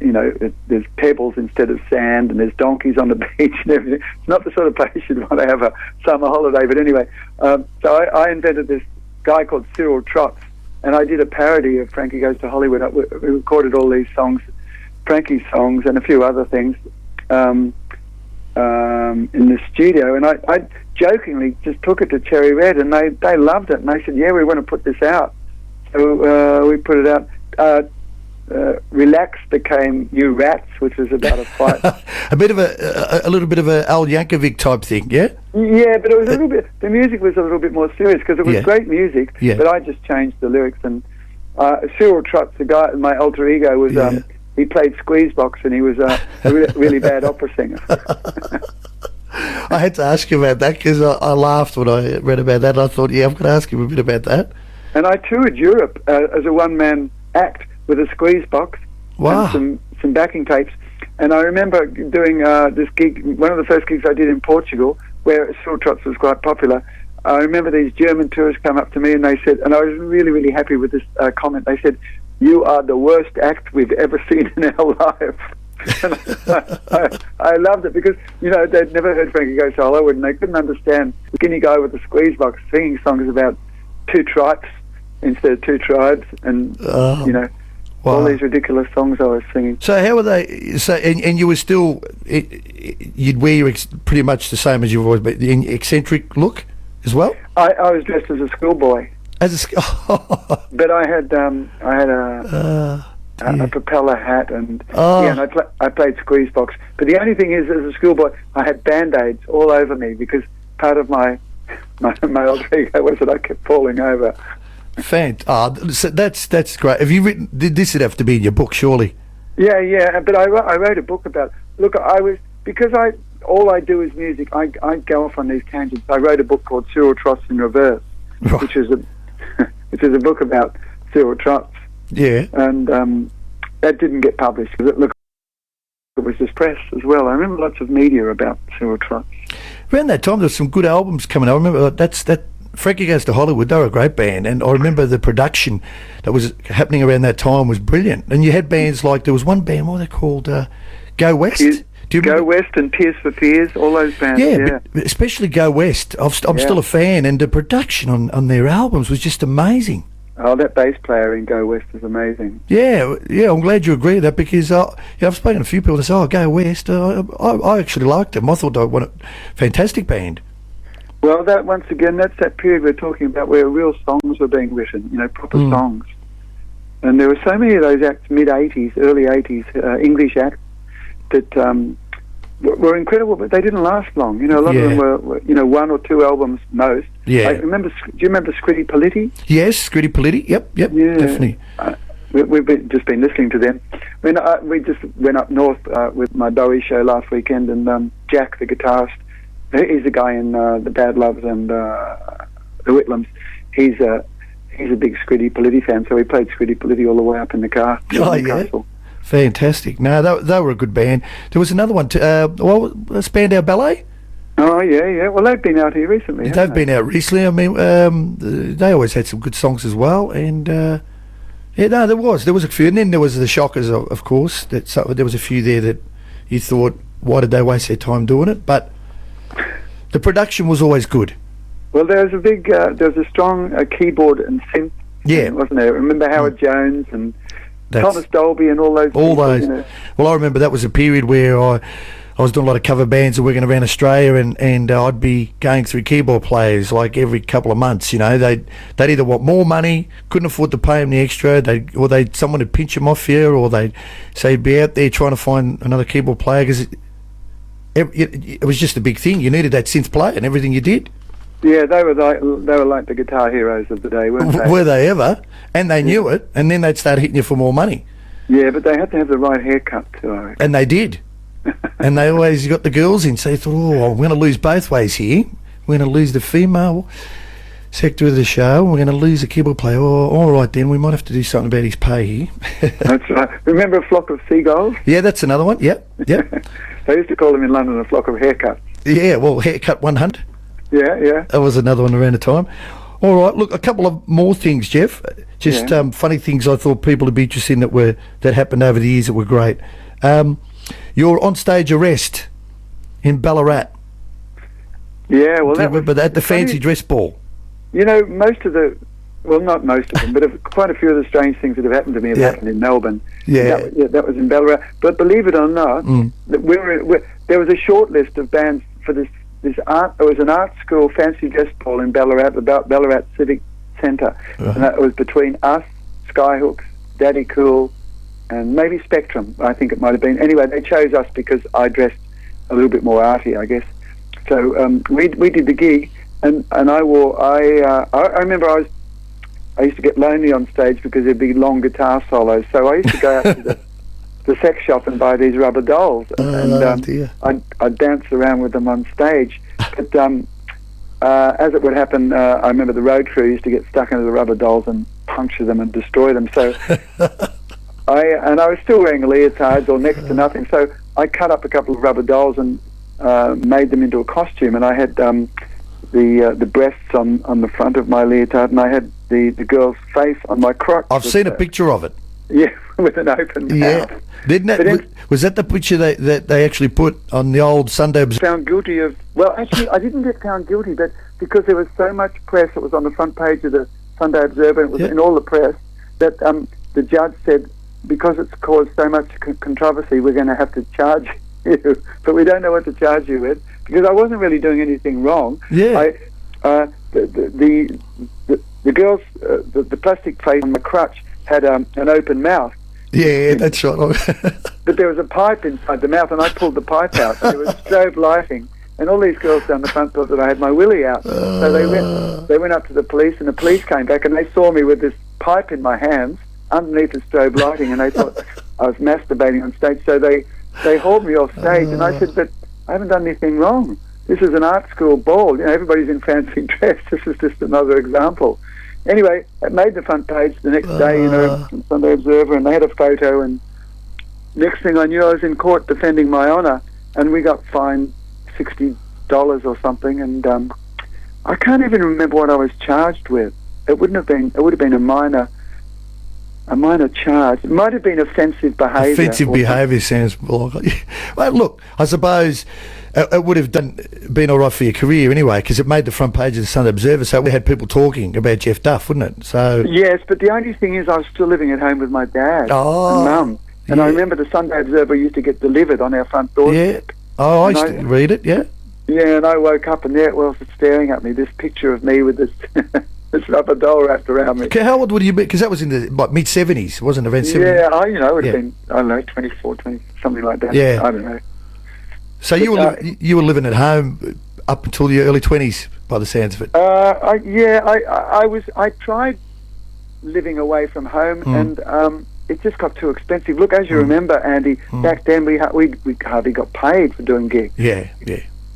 You know, there's pebbles instead of sand, and there's donkeys on the beach and everything. It's not the sort of place you'd want to have a summer holiday. But anyway, so I invented this guy called Cyril Trots, and I did a parody of Frankie Goes to Hollywood. We recorded all these songs, Frankie's songs, and a few other things in the studio. And I jokingly just took it to Cherry Red, and they loved it. And they said, "Yeah, we want to put this out." So we put it out. Relax became You Rats, which was about a fight. a little bit of a Al Yankovic type thing, yeah? Yeah, but it was a little bit, the music was a little bit more serious because it was great music, but I just changed the lyrics. And Cyril Trots, the guy, my alter ego, was he played Squeezebox, and he was a really bad opera singer. I had to ask you about that because I laughed when I read about that. I thought, I'm going to ask you a bit about that. And I toured Europe as a one-man act with a squeeze box and some backing tapes. And I remember doing this gig, one of the first gigs I did in Portugal, where Cyril Trots was quite popular. I remember these German tourists come up to me and they said, and I was really, really happy with this comment, they said, "You are the worst act we've ever seen in our life." And I loved it because, you know, they'd never heard Frankie Goes to Hollywood and they couldn't understand the skinny guy with the squeeze box singing songs about two tribes instead of two tribes, and, you know, all these ridiculous songs I was singing. So how were they? So and you were still you'd wear pretty much the same as you've always been, the eccentric look as well. I was dressed as a schoolboy. But I had a propeller hat and and I played squeezebox. But the only thing is, as a schoolboy, I had band-aids all over me because part of my alter ego was that I kept falling over. So that's great. Have you written? This would have to be in your book, surely. Yeah. But I wrote a book about. Look, all I do is music. I go off on these tangents. I wrote a book called Cyril Trots in Reverse, which is a book about Cyril Trots. Yeah. And that didn't get published. Look, it was just press as well. I remember lots of media about Cyril Trott. Around that time, there were some good albums coming out. I remember that Frankie Goes to Hollywood, they were a great band, and I remember the production that was happening around that time was brilliant. And you had bands like, there was one band, what were they called? Go West? Do you Go remember? West and Tears for Fears, all those bands. Yeah, but especially Go West. I'm still a fan, and the production on their albums was just amazing. Oh, that bass player in Go West is amazing. Yeah, I'm glad you agree with that, because I've spoken to a few people that say, "Oh, Go West." I actually liked them. I thought they were a fantastic band. Well, that once again, that's that period we're talking about where real songs were being written, proper songs. And there were so many of those acts, mid-'80s, early '80s, English acts that were incredible, but they didn't last long. A lot of them were, one or two albums most. Yeah. Do you remember Scritti Politti? Yes, Scritti Politti. Yep, Yeah. definitely. We've just been listening to them. We just went up north with my Bowie show last weekend, and Jack, the guitarist, he's the guy in the Bad Loves and the Whitlams. He's a big Scritti Politti fan, so we played Scritti Politti all the way up in the car. Oh, yeah. Fantastic. No, they were a good band. There was another one, Spandau Ballet. Oh, yeah. Well, they've been out here recently. They've been out recently. I mean, they always had some good songs as well. And, there was a few. And then there was the Shockers, of course. There was a few there that you thought, why did they waste their time doing it? But the production was always good. Well, there was a strong keyboard and synth, wasn't there? Remember Howard Jones and Thomas Dolby and all those. Well, I remember that was a period where I was doing a lot of cover bands and working around Australia, and I'd be going through keyboard players like every couple of months. They'd either want more money, couldn't afford to pay them the extra, someone would pinch them off you, or they'd say be out there trying to find another keyboard player, because it was just a big thing. You needed that synth player in everything you did. Yeah, they were like the guitar heroes of the day, weren't they? Were they ever? And they knew it, and then they'd start hitting you for more money. Yeah, but they had to have the right haircut too, I reckon. And they did. And they always got the girls in, so they thought, I'm going to lose both ways here. We're going to lose the female sector of the show, we're going to lose a keyboard player. Oh, all right then, we might have to do something about his pay here. That's right. Remember A Flock of Seagulls? Yeah, that's another one. Yep. They used to call them in London A Flock of Haircuts. Yeah, well, Haircut 100. Yeah. That was another one around the time. All right, look, a couple of more things, Geoff. Just funny things I thought people would be interested in that happened over the years that were great. Your on-stage arrest in Ballarat. Yeah, well, do you remember that? The fancy dress ball. Not most of them, but quite a few of the strange things that have happened to me have happened in Melbourne. Yeah. That was in Ballarat. But believe it or not, there was a short list of bands for this art. It was an art school fancy dress ball in Ballarat, about Ballarat Civic Centre, and that was between us, Skyhooks, Daddy Cool, and maybe Spectrum. I think it might have been. Anyway, they chose us because I dressed a little bit more arty, I guess. So we did the gig, and I remember I used to get lonely on stage because there'd be long guitar solos. So I used to go out to the sex shop and buy these rubber dolls, and I'd dance around with them on stage. But as it would happen, I remember the road crew used to get stuck into the rubber dolls and puncture them and destroy them. So I was still wearing leotards or next to nothing. So I cut up a couple of rubber dolls and made them into a costume, and I had the breasts on the front of my leotard, and I had the girl's face on my crotch. I've seen a picture of it. Yeah, with an open mouth. Was that the picture that they actually put on the old Sunday Observer? Found guilty of... Well, actually, I didn't get found guilty, but because there was so much press, it was on the front page of the Sunday Observer, and it was in all the press, that the judge said, because it's caused so much controversy, we're going to have to charge you, but we don't know what to charge you with, because I wasn't really doing anything wrong. Yeah. The girl's the plastic face on my crutch had an open mouth. Yeah, that's right. But there was a pipe inside the mouth, and I pulled the pipe out. And there was strobe lighting, and all these girls down the front thought that I had my willy out. So they went up to the police, and the police came back, and they saw me with this pipe in my hands underneath the strobe lighting, and they thought I was masturbating on stage. So they hauled me off stage, and I said, but I haven't done anything wrong. This is an art school ball. Everybody's in fancy dress. This is just another example. Anyway, it made the front page the next day, on Sunday Observer, and they had a photo, and next thing I knew, I was in court defending my honour, and we got fined $60 or something, and I can't even remember what I was charged with. It would have been a minor charge. It might have been offensive behaviour. Offensive behaviour sounds like. Well, look, I suppose it would have been all right for your career anyway, because it made the front page of the Sunday Observer, so we had people talking about Geoff Duff, wouldn't it? So yes, but the only thing is I was still living at home with my dad Oh, and mum. And yeah. I remember the Sunday Observer used to get delivered on our front door. yeah. Oh, I And used to read it. Yeah. Yeah, and I woke up and there it was staring at me, this picture of me with this this rubber doll wrapped around me. Okay, how old would you be? Because that was in the mid-70s, wasn't it? Around 70s? Yeah, it would have Yeah. been, I don't know, 24, 20, something like that. Yeah. I don't know. So you were living at home up until your early 20s, by the sounds of it. I tried living away from home, and it just got too expensive. Look, as you remember, Andy, back then we hardly got paid for doing gigs. Yeah,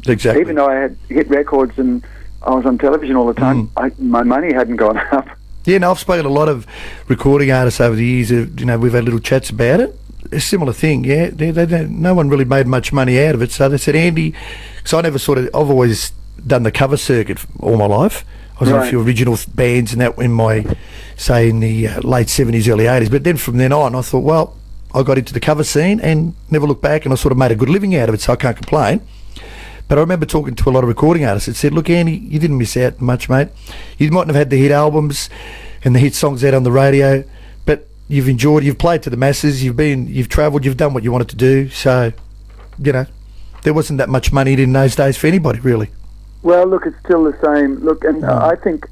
exactly. Even though I had hit records and I was on television all the time, my money hadn't gone up. Yeah, no, I've spoken to a lot of recording artists over the years. We've had little chats about it. A similar thing, yeah. No one really made much money out of it. So they said, Andy, because I've always done the cover circuit all my life. I was in a few original bands and that in the late 70s, early 80s. But then from then on, I thought, well, I got into the cover scene and never looked back, and I sort of made a good living out of it, so I can't complain. But I remember talking to a lot of recording artists that said, look, Andy, you didn't miss out much, mate. You mightn't have had the hit albums and the hit songs out on the radio, but you've played to the masses, you've travelled, you've done what you wanted to do. So, there wasn't that much money in those days for anybody, really. Well, look, it's still the same. Look, and I think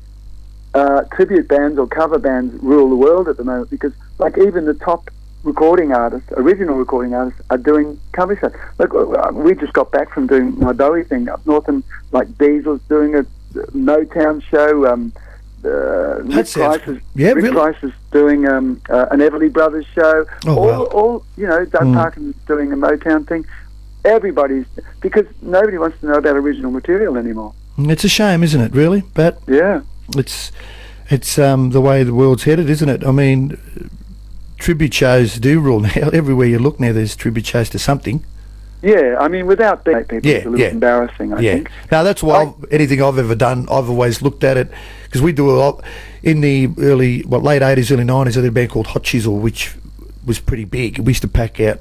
tribute bands or cover bands rule the world at the moment, because, like, even the top recording artists, original recording artists, are doing cover shows. Look, we just got back from doing my Bowie thing up north, and, like, Diesel's doing a Motown show. Rick Price is doing an Everly Brothers show. Doug Parkin's doing a Motown thing. Everybody's, because nobody wants to know about original material anymore. It's a shame, isn't it, really? But yeah, it's the way the world's headed, isn't it? I mean, tribute shows do rule now. Everywhere you look now, there's tribute shows to something. Yeah, I mean, without being people, it's a little embarrassing, I think. Now, that's why anything I've ever done, I've always looked at it, because we do a lot. In the late 80s, early 90s, I did a band called Hot Chisel, which was pretty big. We used to pack out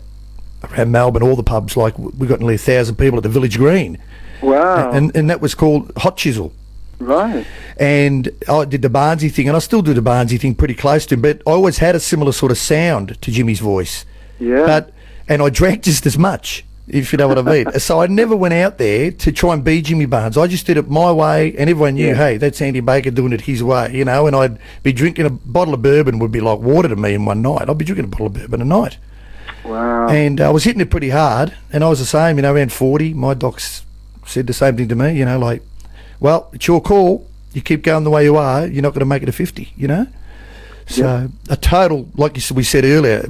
around Melbourne, all the pubs, like we got nearly 1,000 people at the Village Green. Wow. And that was called Hot Chisel. Right. And I did the Barnsey thing, and I still do the Barnsey thing pretty close to him, but I always had a similar sort of sound to Jimmy's voice. Yeah. And I drank just as much, if you know what I mean. So I never went out there to try and be Jimmy Barnes. I just did it my way, and everyone knew, hey, that's Andy Baker doing it his way, and I'd be drinking a bottle of bourbon would be like water to me in one night. I'd be drinking a bottle of bourbon a night. Wow. And I was hitting it pretty hard, and I was the same, around 40. My docs said the same thing to me, like, well, it's your call. You keep going the way you are, you're not going to make it to 50, So a total, like we said earlier,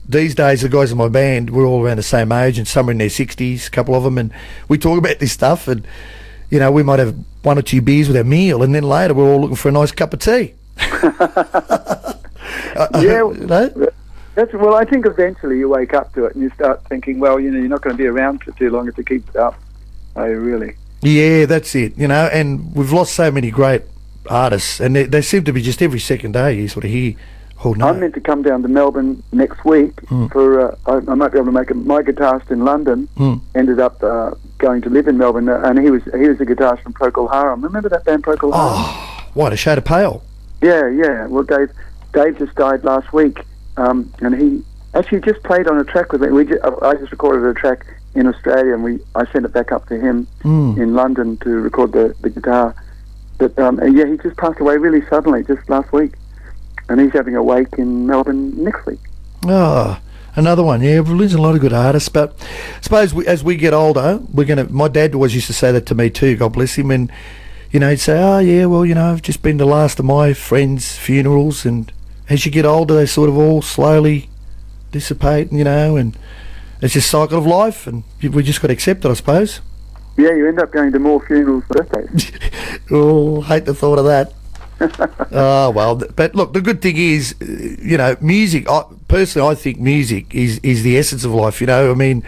these days the guys in my band, we're all around the same age, and some are in their 60s, a couple of them, and we talk about this stuff, and, we might have one or two beers with our meal, and then later we're all looking for a nice cup of tea. Well, I think eventually you wake up to it and you start thinking, well, you're not going to be around for too long to keep it up. Oh, really? Yeah, that's it, and we've lost so many great artists, and they seem to be just every second day you sort of hear, oh no. I'm meant to come down to Melbourne next week for, I might be able to make it. My guitarist in London ended up going to live in Melbourne, and he was a guitarist from Procol Harum. Remember that band, Procol Harum? Oh, what, A Shade of Pale? Yeah. Well, Dave just died last week. And he actually just played on a track with me. I just recorded a track in Australia, and I sent it back up to him in London to record the guitar. But he just passed away really suddenly, just last week, and he's having a wake in Melbourne next week. Oh, another one. Yeah, we're losing a lot of good artists, but I suppose as we get older, my dad always used to say that to me too, God bless him, and he'd say, oh yeah, well, I've just been to the last of my friends' funerals, and as you get older, they sort of all slowly dissipate, and it's just a cycle of life, and we just got to accept it, I suppose. Yeah, you end up going to more funerals than birthdays. Oh, hate the thought of that. Oh, well, but look, the good thing is, music, personally, I think music is the essence of life. You know, I mean,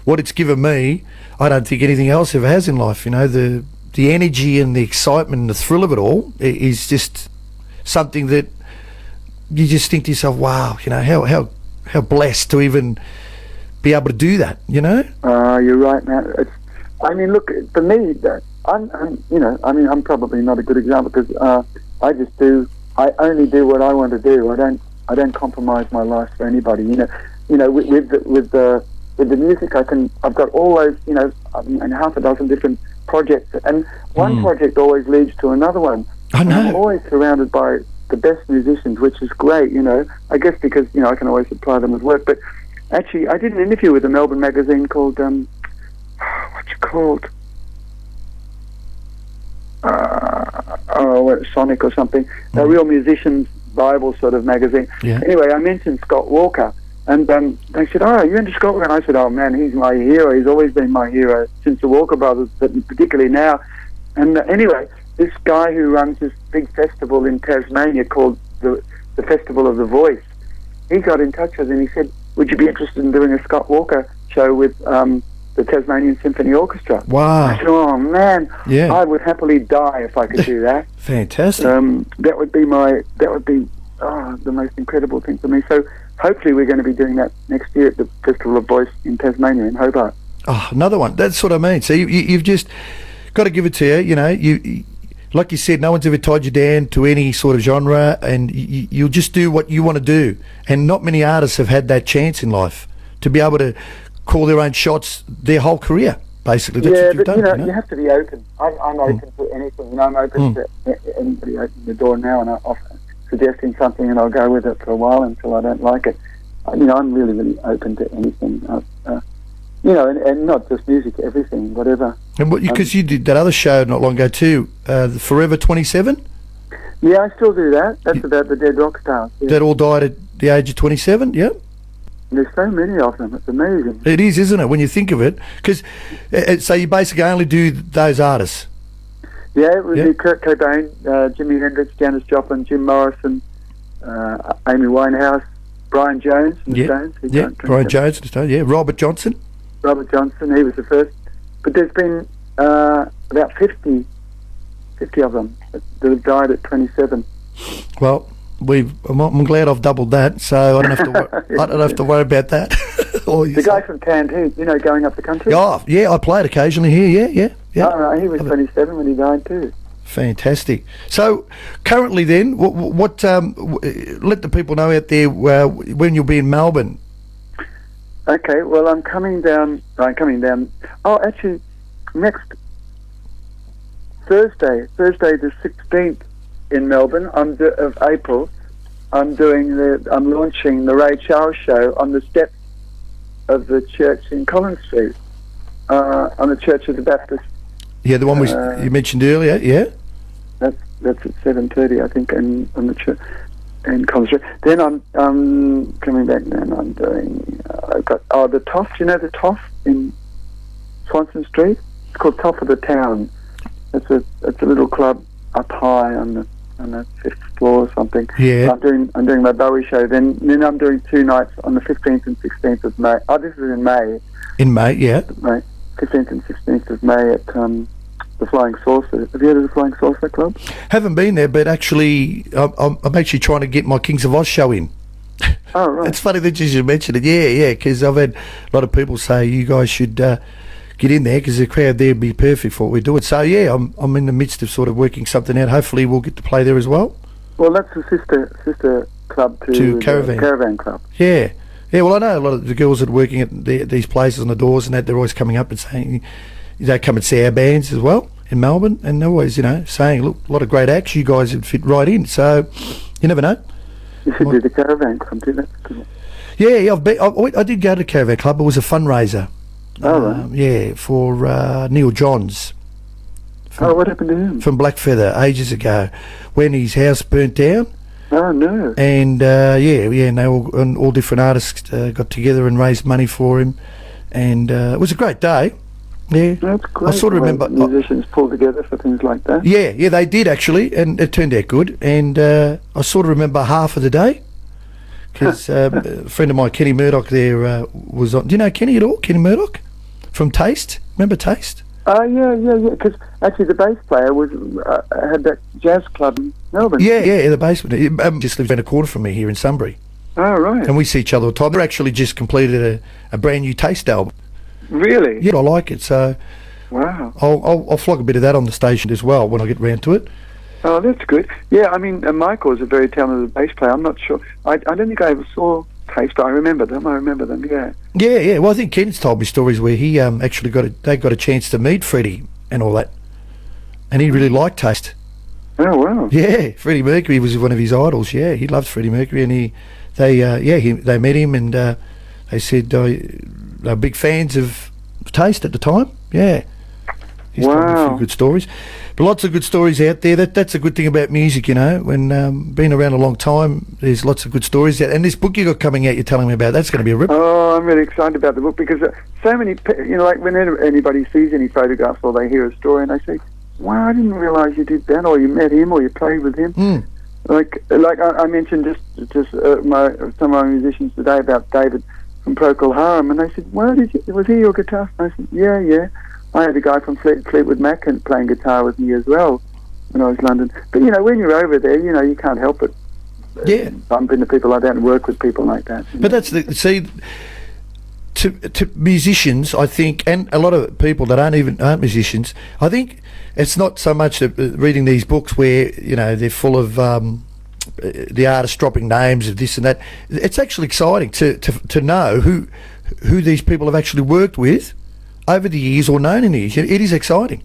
what it's given me, I don't think anything else ever has in life. You know, the energy and the excitement and the thrill of it all is just something that you just think to yourself, wow, you know, how blessed to even be able to do that, you know? You're right, man. I mean, look, for me, I'm probably not a good example because I only do what I want to do. I don't compromise my life for anybody. You know, with the music, I've got all those, you know, and half a dozen different projects, and one project always leads to another one. I know. I'm always surrounded by the best musicians, which is great, you know. I guess because, you know, I can always supply them with work. But actually, I did an interview with a Melbourne magazine called, what's it called? Sonic or something. A real musician's Bible sort of magazine. Yeah. Anyway, I mentioned Scott Walker, and they said, "Oh, you into Scott Walker?" And I said, "Oh man, he's my hero. He's always been my hero since the Walker Brothers, but particularly now." And anyway, this guy who runs this big festival in Tasmania called the Festival of the Voice, he got in touch with him. He said, "Would you be interested in doing a Scott Walker show with the Tasmanian Symphony Orchestra?" Wow. I said, "Oh man, Yeah. I would happily die if I could do that." Fantastic. That would be the most incredible thing for me. So hopefully we're going to be doing that next year at the Festival of Voice in Tasmania in Hobart. Oh, another one. That's what I mean. So you've just got to give it to you. You know, you like you said, no one's ever tied you down to any sort of genre, and you'll just do what you want to do. And not many artists have had that chance in life to be able to call their own shots their whole career. Basically, that's what you've done. You know, you have to be open. I'm open to anything. You know, I'm open to anybody opening the door now, and I'm suggesting something, and I'll go with it for a while until I don't like it. You know, I'm really, really open to anything. You know, and not just music, everything, whatever. And because you did that other show not long ago too, the Forever 27. Yeah, I still do that. That's about the dead rock stars. Yeah. That all died at the age of 27. Yep. There's so many of them. It's amazing. It is, isn't it, when you think of it? Because so you basically only do those artists. Yeah, it would be Kurt Cobain, Jimi Hendrix, Janis Joplin, Jim Morrison, Amy Winehouse, Brian Jones from the Stones. Yeah, Brian Jones from the Stones. Yeah, Robert Johnson, he was the first. But there's been about 50 of them that have died at 27. Well, I'm glad I've doubled that, so I don't have to. I don't have to worry about that. The guy from Canned Heat, you know, going up the country. Oh, yeah, I played occasionally here. Yeah. Oh, no, he was 27 when he died too. Fantastic. So, currently, then, what? Let the people know out there when you'll be in Melbourne. Okay, well, I'm coming down. Oh, actually, next Thursday the 16th in Melbourne of April. I'm launching the Ray Charles show on the steps of the church in Collins Street, on the Church of the Baptist. Yeah, the one you mentioned earlier. Yeah. That's at 7:30, I think, on the church in Collins Street. Then I'm coming back, and I'm doing. I've got the Toff. You know the Toff in Swanston Street? It's called Toff of the Town. It's a little club up high on the 5th floor or something. Yeah. I'm doing my Bowie show. Then I'm doing 2 nights on the 15th and 16th of May. Oh, this is in May. In May, yeah. May 15th and 16th of May at the Flying Saucer. Have you heard of the Flying Saucer Club? Haven't been there, but actually, I'm actually trying to get my Kings of Oz show in. Oh, right. It's funny that you should mention it. Yeah, because I've had a lot of people say you guys should get in there because the crowd there would be perfect for what we're doing. So, yeah, I'm in the midst of sort of working something out. Hopefully we'll get to play there as well. Well, that's the sister club to Caravan Club. Yeah. Yeah, well, I know a lot of the girls that are working at these places on the doors and that, they're always coming up and saying, they come and see our bands as well in Melbourne, and they're always, saying, look, a lot of great acts, you guys would fit right in. So, you never know. You should do the Caravan Club, do that. Yeah, I did go to the Caravan Club. It was a fundraiser. Oh, right. Yeah, for Neil Johns. What happened to him? From Blackfeather ages ago, when his house burnt down. Oh, no. And, and they all different artists got together and raised money for him. And it was a great day. Yeah. That's great. I sort of remember musicians pull together for things like that. Yeah, they did actually, and it turned out good. And I sort of remember half of the day, because a friend of mine, Kenny Murdoch, there was on. Do you know Kenny at all? Kenny Murdoch from Taste. Remember Taste? Yeah. Because actually, the bass player was had that jazz club in Melbourne. Yeah, in the basement. He just lives around a corner from me here in Sunbury. Oh, right. And we see each other all the time. They're actually just completed a brand new Taste album. Really? Yeah, I like it. So Wow. I'll flog a bit of that on the station as well when I get round to it. Oh, that's good. Yeah, I mean, Michael's a very talented bass player. I'm not sure. I don't think I ever saw Taste, but I remember them. Yeah. Yeah. Well, I think Ken's told me stories where he actually they got a chance to meet Freddie and all that, and he really liked Taste. Oh, wow. Yeah, Freddie Mercury was one of his idols. Yeah, he loved Freddie Mercury, and they met him, and they said they were big fans of Taste at the time. Yeah. He's told me a few good stories. But lots of good stories out there. That's a good thing about music, you know. When been around a long time, there's lots of good stories out. And this book you got coming out, you're telling me about, that's going to be a rip. Oh, I'm really excited about the book because so many, like whenever anybody sees any photographs or they hear a story and they say, wow, I didn't realise you did that, or you met him, or you played with him. Mm. Like I mentioned just some of my musicians today about David from Procol Harum, and they said, was he your guitarist? And I said, yeah. I had a guy from Fleetwood Mac playing guitar with me as well when I was in London. But, when you're over there, you can't help it. Yeah. Bump into people like that and work with people like that. But that's to musicians, I think, and a lot of people that aren't musicians, I think it's not so much reading these books where, they're full of the artist dropping names of this and that. It's actually exciting to know who these people have actually worked with over the years or known in the years. It is exciting.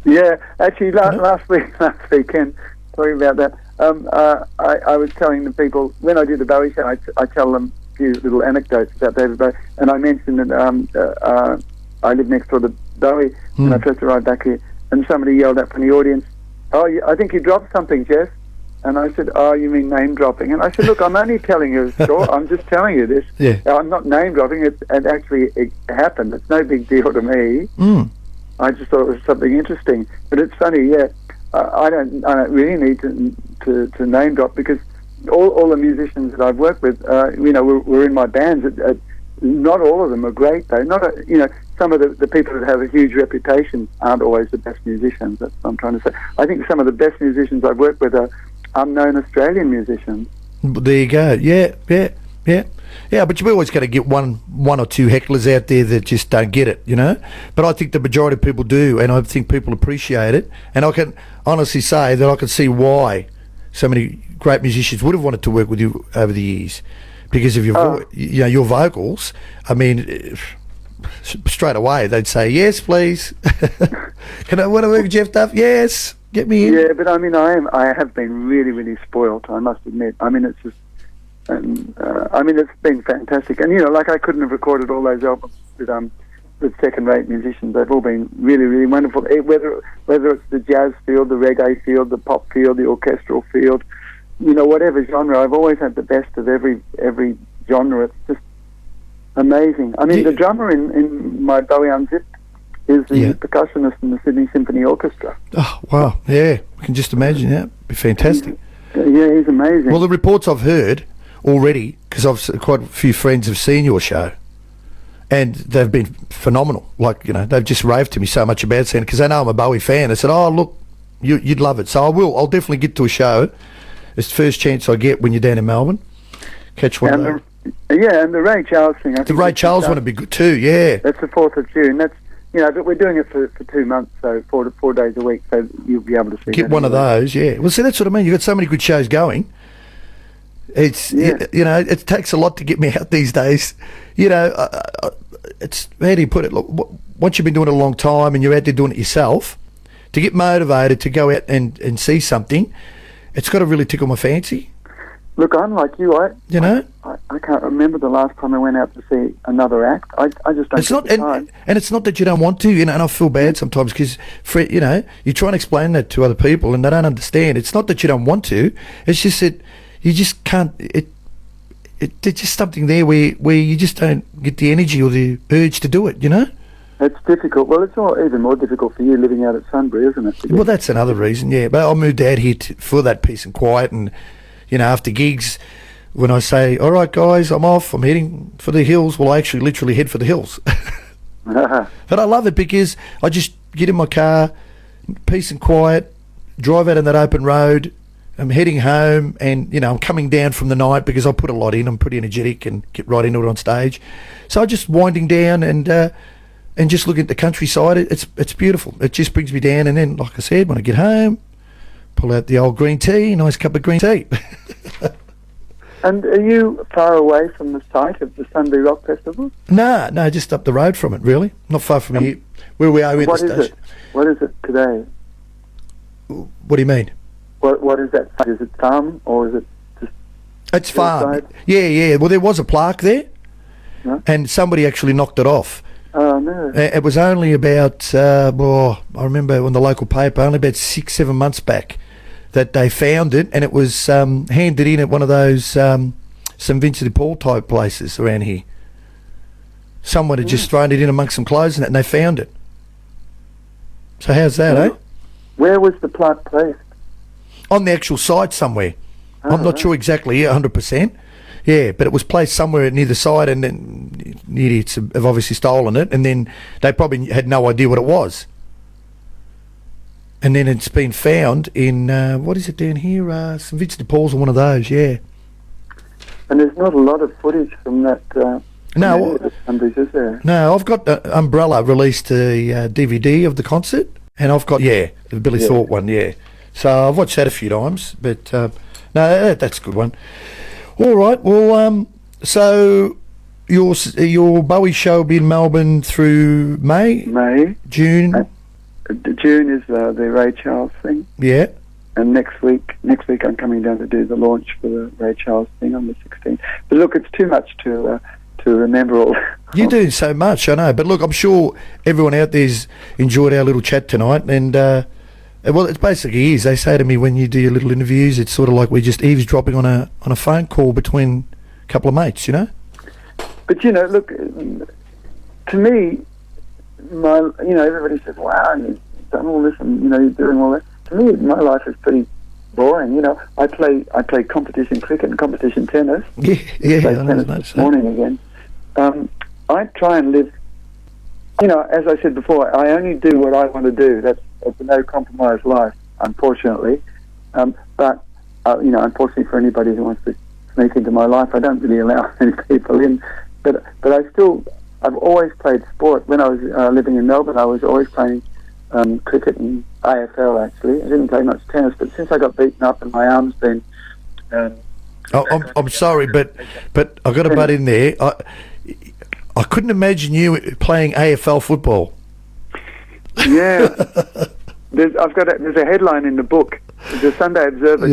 Yeah, actually, last weekend, talking about that, I was telling the people, when I do the Bowie show, I tell them a few little anecdotes about David Bowie, and I mentioned that I live next door to Bowie when I first arrived back here, and somebody yelled out from the audience, "Oh, I think you dropped something, Geoff." And I said, "Oh, you mean name dropping?" And I said, "Look, I'm only telling you a story. I'm just telling you this. Yeah. I'm not name dropping. It actually happened. It's no big deal to me. Mm. I just thought it was something interesting. But it's funny, yeah. I don't really need to name drop because all the musicians that I've worked with, were in my bands. Not all of them are great though. Some of the people that have a huge reputation aren't always the best musicians. That's what I'm trying to say. I think some of the best musicians I've worked with are unknown Australian musicians. There you go. Yeah. But you're always going to get one or two hecklers out there that just don't get it, But I think the majority of people do, and I think people appreciate it. And I can honestly say that I can see why so many great musicians would have wanted to work with you over the years because of your your vocals. I mean, straight away they'd say yes, please. Can I want to work with Geoff Duff? Yes. Get me in. Yeah, but I mean, I have been really, really spoilt, I must admit. I mean, it's just, it's been fantastic. And, I couldn't have recorded all those albums with second-rate musicians. They've all been really, really wonderful. Whether it's the jazz field, the reggae field, the pop field, the orchestral field, whatever genre, I've always had the best of every genre. It's just amazing. I mean, the drummer in my Bowie Unzipped is the percussionist in the Sydney Symphony Orchestra. Oh, wow. Yeah, I can just imagine that. It'd be fantastic. Yeah, he's amazing. Well, the reports I've heard already, because quite a few friends have seen your show, and they've been phenomenal. Like, they've just raved to me so much about it, because they know I'm a Bowie fan. They said, oh, look, you'd love it. So I'll definitely get to a show. It's the first chance I get when you're down in Melbourne. Catch one of those. And the Ray Charles thing. The Ray Charles one would be good too, yeah. That's the 4th of June. That's but we're doing it for 2 months, so 4 days a week, so you'll be able to see. Get one of those, yeah. Well, see, that's what I mean. You've got so many good shows going. It's it takes a lot to get me out these days. It's how do you put it? Look, once you've been doing it a long time and you're out there doing it yourself, to get motivated to go out and see something, it's got to really tickle my fancy. Look, I'm like you. I can't remember the last time I went out to see another act. I just don't. It's not, and it's not that you don't want to, and I feel bad sometimes because, you try and explain that to other people and they don't understand. It's not that you don't want to. It's just that you just can't. It's just something there where you just don't get the energy or the urge to do it. It's difficult. Well, it's even more difficult for you living out at Sunbury, isn't it? Well, that's another reason. Yeah, but I moved out here for that peace and quiet and. After gigs, when I say, all right, guys, I'm off, I'm heading for the hills, well, I actually literally head for the hills. But I love it because I just get in my car, peace and quiet, drive out on that open road. I'm heading home, and I'm coming down from the night because I put a lot in. I'm pretty energetic and get right into it on stage. So I'm just winding down and just looking at the countryside. It's beautiful. It just brings me down, and then, like I said, when I get home, pull out the old green tea, nice cup of green tea. And are you far away from the site of the Sunday Rock Festival? No, just up the road from it, really. Not far from here, where we are in the station. What is it today? What do you mean? What is that? Is it farm or is it just... It's farm. Yeah. Well, there was a plaque there, and somebody actually knocked it off. Oh, no. It was only about, I remember on the local paper, only about 6-7 months back, that they found it, and it was handed in at one of those St Vincent de Paul type places around here. Someone had just thrown it in amongst some clothes and they found it. So how's that, eh? Where was the plaque placed? On the actual site somewhere. I'm not sure exactly, 100%. Yeah, but it was placed somewhere near the site, and then the idiots have obviously stolen it, and then they probably had no idea what it was. And then it's been found in, what is it down here? St Vincent de Paul's, or one of those, yeah. And there's not a lot of footage from that No, Sundays, is there? No, I've got Umbrella released a DVD of the concert, and I've got, the Billy Thorpe one, yeah. So I've watched that a few times, but no, that's a good one. All right, well, so your Bowie show will be in Melbourne through May? June? June is the Ray Charles thing. Yeah. And next week I'm coming down to do the launch for the Ray Charles thing on the 16th. But look, it's too much to remember all. You're doing so much, I know. But look, I'm sure everyone out there's enjoyed our little chat tonight. And, well, it basically is. They say to me when you do your little interviews, it's sort of like we're just eavesdropping on a phone call between a couple of mates, But, look, to me, everybody says, wow, you've done all this and, you're doing all that. To me, my life is pretty boring. I play competition cricket and competition tennis. Yeah, I tennis this morning again. I try and live, as I said before, I only do what I want to do. That's a no compromise life, unfortunately. But unfortunately for anybody who wants to sneak into my life, I don't really allow any people in. But I've always played sport. When I was living in Melbourne, I was always playing cricket and AFL, actually. I didn't play much tennis, but since I got beaten up and my arm's been... I'm sorry, but I've got to butt in there. I couldn't imagine you playing AFL football. Yeah. There's a headline in the book. The Sunday Observer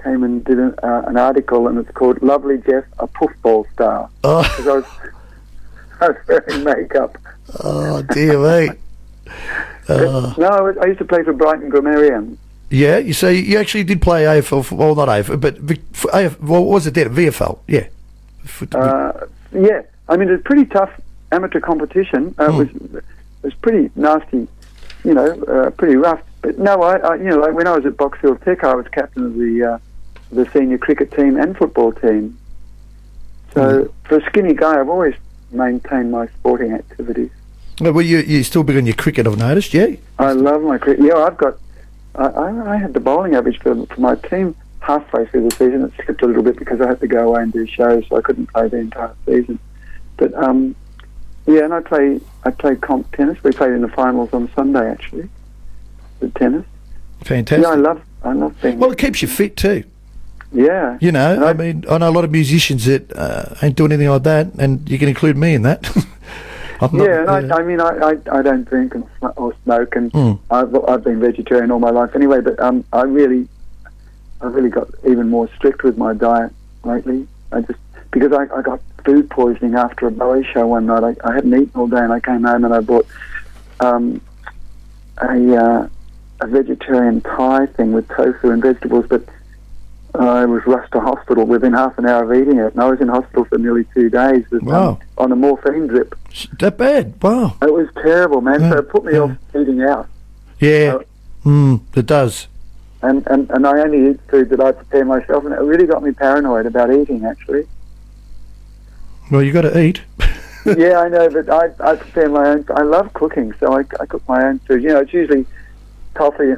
came and did an article, and it's called "Lovely Geoff, a Puffball Star." Oh. Because I was wearing makeup. Oh, dear me. No, I used to play for Brighton Grammarians. Yeah, you say you actually did play AFL, well, not AFL, but what was it then? VFL, yeah. Yeah, I mean, it's pretty tough amateur competition. It was pretty nasty, pretty rough. But no, like when I was at Boxfield Tech, I was captain of the senior cricket team and football team. So for a skinny guy, I've always maintained my sporting activities. Well, you're still big on your cricket, I've noticed, yeah? I love my cricket. Yeah, I've got... I had the bowling average for my team halfway through the season. It slipped a little bit because I had to go away and do shows, so I couldn't play the entire season. But, and I played comp tennis. We played in the finals on Sunday, actually, the tennis. Fantastic. Yeah, I love being... Well, it keeps you fit, too. Yeah. I mean, I know a lot of musicians that ain't doing anything like that, and you can include me in that. I don't drink or smoke, and I've been vegetarian all my life anyway. But I really got even more strict with my diet lately. Because I got food poisoning after a Bowie show one night. I hadn't eaten all day, and I came home and I bought a vegetarian pie thing with tofu and vegetables, but I was rushed to hospital within half an hour of eating it, and I was in hospital for nearly 2 days on a morphine drip. That bad? Wow. It was terrible, man. So it put me off eating out. Yeah, it does. and I only eat food that I prepare myself, and it really got me paranoid about eating, actually. Well, you got to eat. Yeah, I know, but I prepare my own. I love cooking, so I cook my own food. You know, it's usually tofu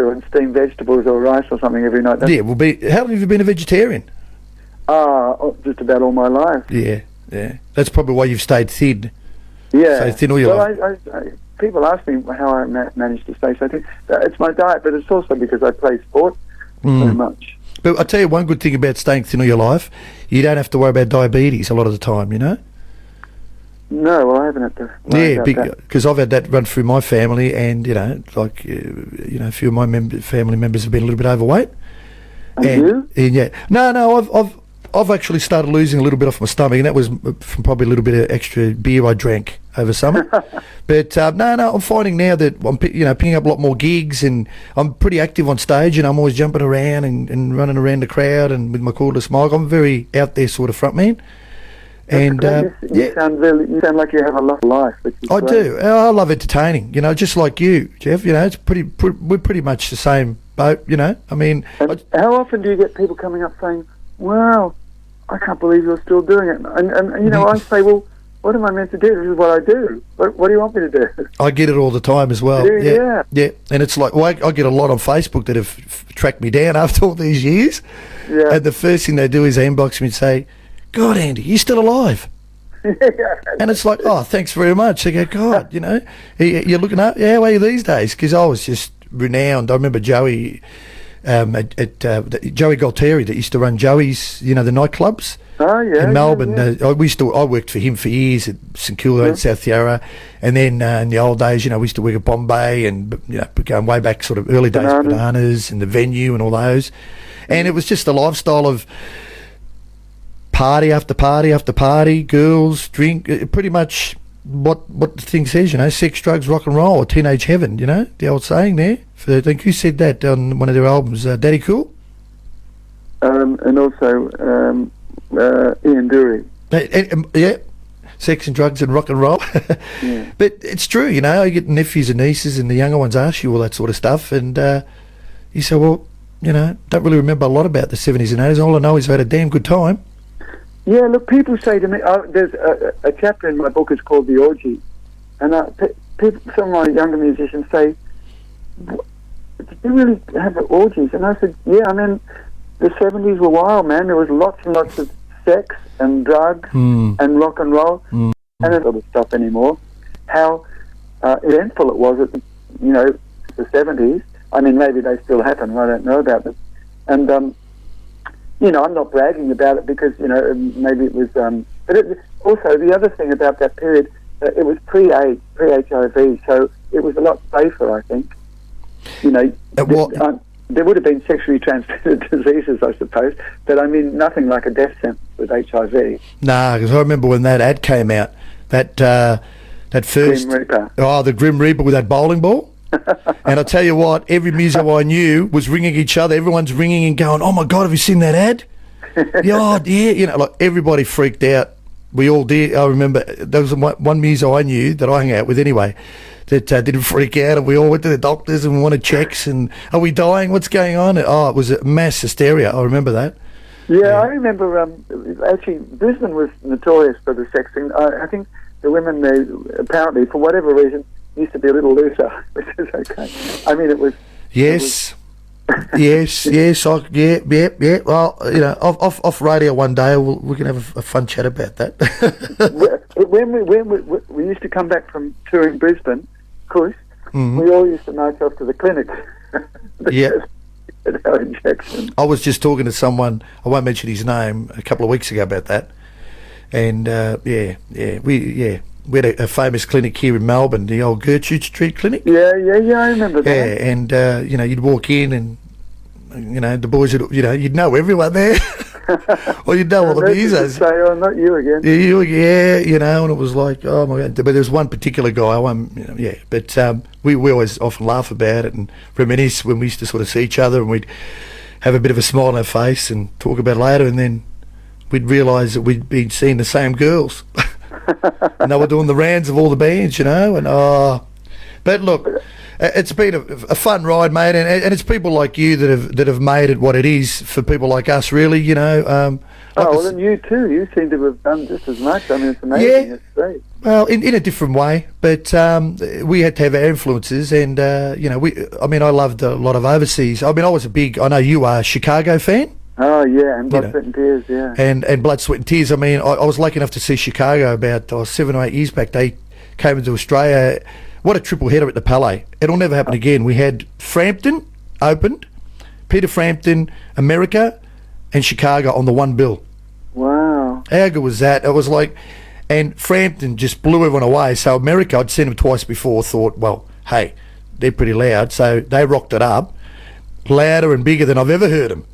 and steamed vegetables or rice or something every night. Yeah, well, how long have you been a vegetarian? Just about all my life. Yeah. That's probably why you've stayed thin. Yeah. So thin all your life. I people ask me how I managed to stay so thin. It's my diet, but it's also because I play sport so much. But I tell you one good thing about staying thin all your life, you don't have to worry about diabetes a lot of the time, you know? No, well, I haven't had to worry about that. Because I've had that run through my family, and a few of my family members have been a little bit overweight. And you? And yeah, no, I've actually started losing a little bit off my stomach, and that was from probably a little bit of extra beer I drank over summer. But I'm finding now that I'm picking up a lot more gigs, and I'm pretty active on stage, and I'm always jumping around and running around the crowd, and with my cordless mic, I'm a very out there sort of front man. And you sound like you have a lot of life. Which is great. Do. I love entertaining. You know, just like you, Geoff. You know, it's we're pretty much the same boat. You know, I mean, how often do you get people coming up saying, "Wow, I can't believe you're still doing it"? And you know, I say, "Well, what am I meant to do? This is what I do. What do you want me to do?" I get it all the time as well. Yeah. And it's like, well, I get a lot on Facebook that have tracked me down after all these years. Yeah. And the first thing they do is inbox me and say, "God, Andy, you're still alive." And it's like, "Oh, thanks very much." I go, "God, you know, you're looking up. Yeah, how are you these days?" Because I was just renowned. I remember Joey, Joey Galtieri that used to run Joey's, you know, the nightclubs. Oh yeah, in Melbourne. Yeah. I worked for him for years at St Kilda in South Yarra, and then in the old days, you know, we used to work at Bombay, and you know, going way back, sort of early days, Bananas and the Venue and all those, and it was just the lifestyle of party after party after party, girls, drink, pretty much what the thing says, you know, sex, drugs, rock and roll, or teenage heaven, you know, the old saying there. I think who said that on one of their albums, Daddy Cool? And also Ian Dury. Yeah, sex and drugs and rock and roll. Yeah. But it's true, you know, you get nephews and nieces, and the younger ones ask you all that sort of stuff, and you say, well, you know, don't really remember a lot about the 70s and 80s. All I know is I had a damn good time. Yeah, look, people say to me, there's a chapter in my book is called The Orgy, and some of my younger musicians say, did you really have orgies? And I said, yeah, I mean, the 70s were wild, man. There was lots and lots of sex and drugs and rock and roll and that sort of stuff anymore. How eventful it was at, you know, the 70s. I mean, maybe they still happen. I don't know about them. And, you know, I'm not bragging about it because, you know, maybe it was... but also, the other thing about that period, it was pre-HIV, so it was a lot safer, I think. You know, there would have been sexually transmitted diseases, I suppose, but I mean, nothing like a death sentence with HIV. Nah, because I remember when that ad came out, that first... Grim Reaper. Oh, the Grim Reaper with that bowling ball. And I tell you what, every muso I knew was ringing each other. Everyone's ringing and going, "Oh my God, have you seen that ad?" Yeah, you know, like everybody freaked out. We all did. I remember there was one muso I knew that I hung out with anyway that didn't freak out, and we all went to the doctors and we wanted checks and, "Are we dying? What's going on?" Oh, it was a mass hysteria. I remember that. Yeah, I remember. Actually, Brisbane was notorious for the sex thing. I think the women there, apparently, for whatever reason, used to be a little looser, which is okay. I mean, it was... Yes. Yes. Yeah. Well, you know, off radio one day, we can have a fun chat about that. when we used to come back from touring Brisbane, of course, we all used to march off to the clinic. Yeah. Our injection. I was just talking to someone, I won't mention his name, a couple of weeks ago about that. And, we had a famous clinic here in Melbourne, the old Gertrude Street Clinic. Yeah, I remember that. Yeah, and, you know, you'd walk in and, you know, the boys would, you know, you'd know everyone there. Or you'd know all the musos. Say, "Oh, not you again." Yeah, you know, and it was like, oh my God. But there's one particular guy, but we always often laugh about it and reminisce when we used to sort of see each other, and we'd have a bit of a smile on our face and talk about it later, and then we'd realise that we'd been seeing the same girls. And they were doing the rounds of all the bands, you know, and but look, it's been a fun ride, mate, and it's people like you that have made it what it is for people like us, really. You know. And you too. You seem to have done just as much. I mean, it's amazing. Yeah. It's great. Well, in a different way, but we had to have our influences, and you know, I loved a lot of overseas. I mean, I know you are a Chicago fan. Oh yeah, and Blood, Sweat and Tears, yeah. And Blood, Sweat and Tears. I mean, I was lucky enough to see Chicago about 7 or 8 years back. They came into Australia. What a triple header at the Palais. It'll never happen again. We had Frampton opened, Peter Frampton, America, and Chicago on the one bill. Wow. How good was that? It was like, and Frampton just blew everyone away. So America, I'd seen them twice before, thought, well, hey, they're pretty loud. So they rocked it up, louder and bigger than I've ever heard them.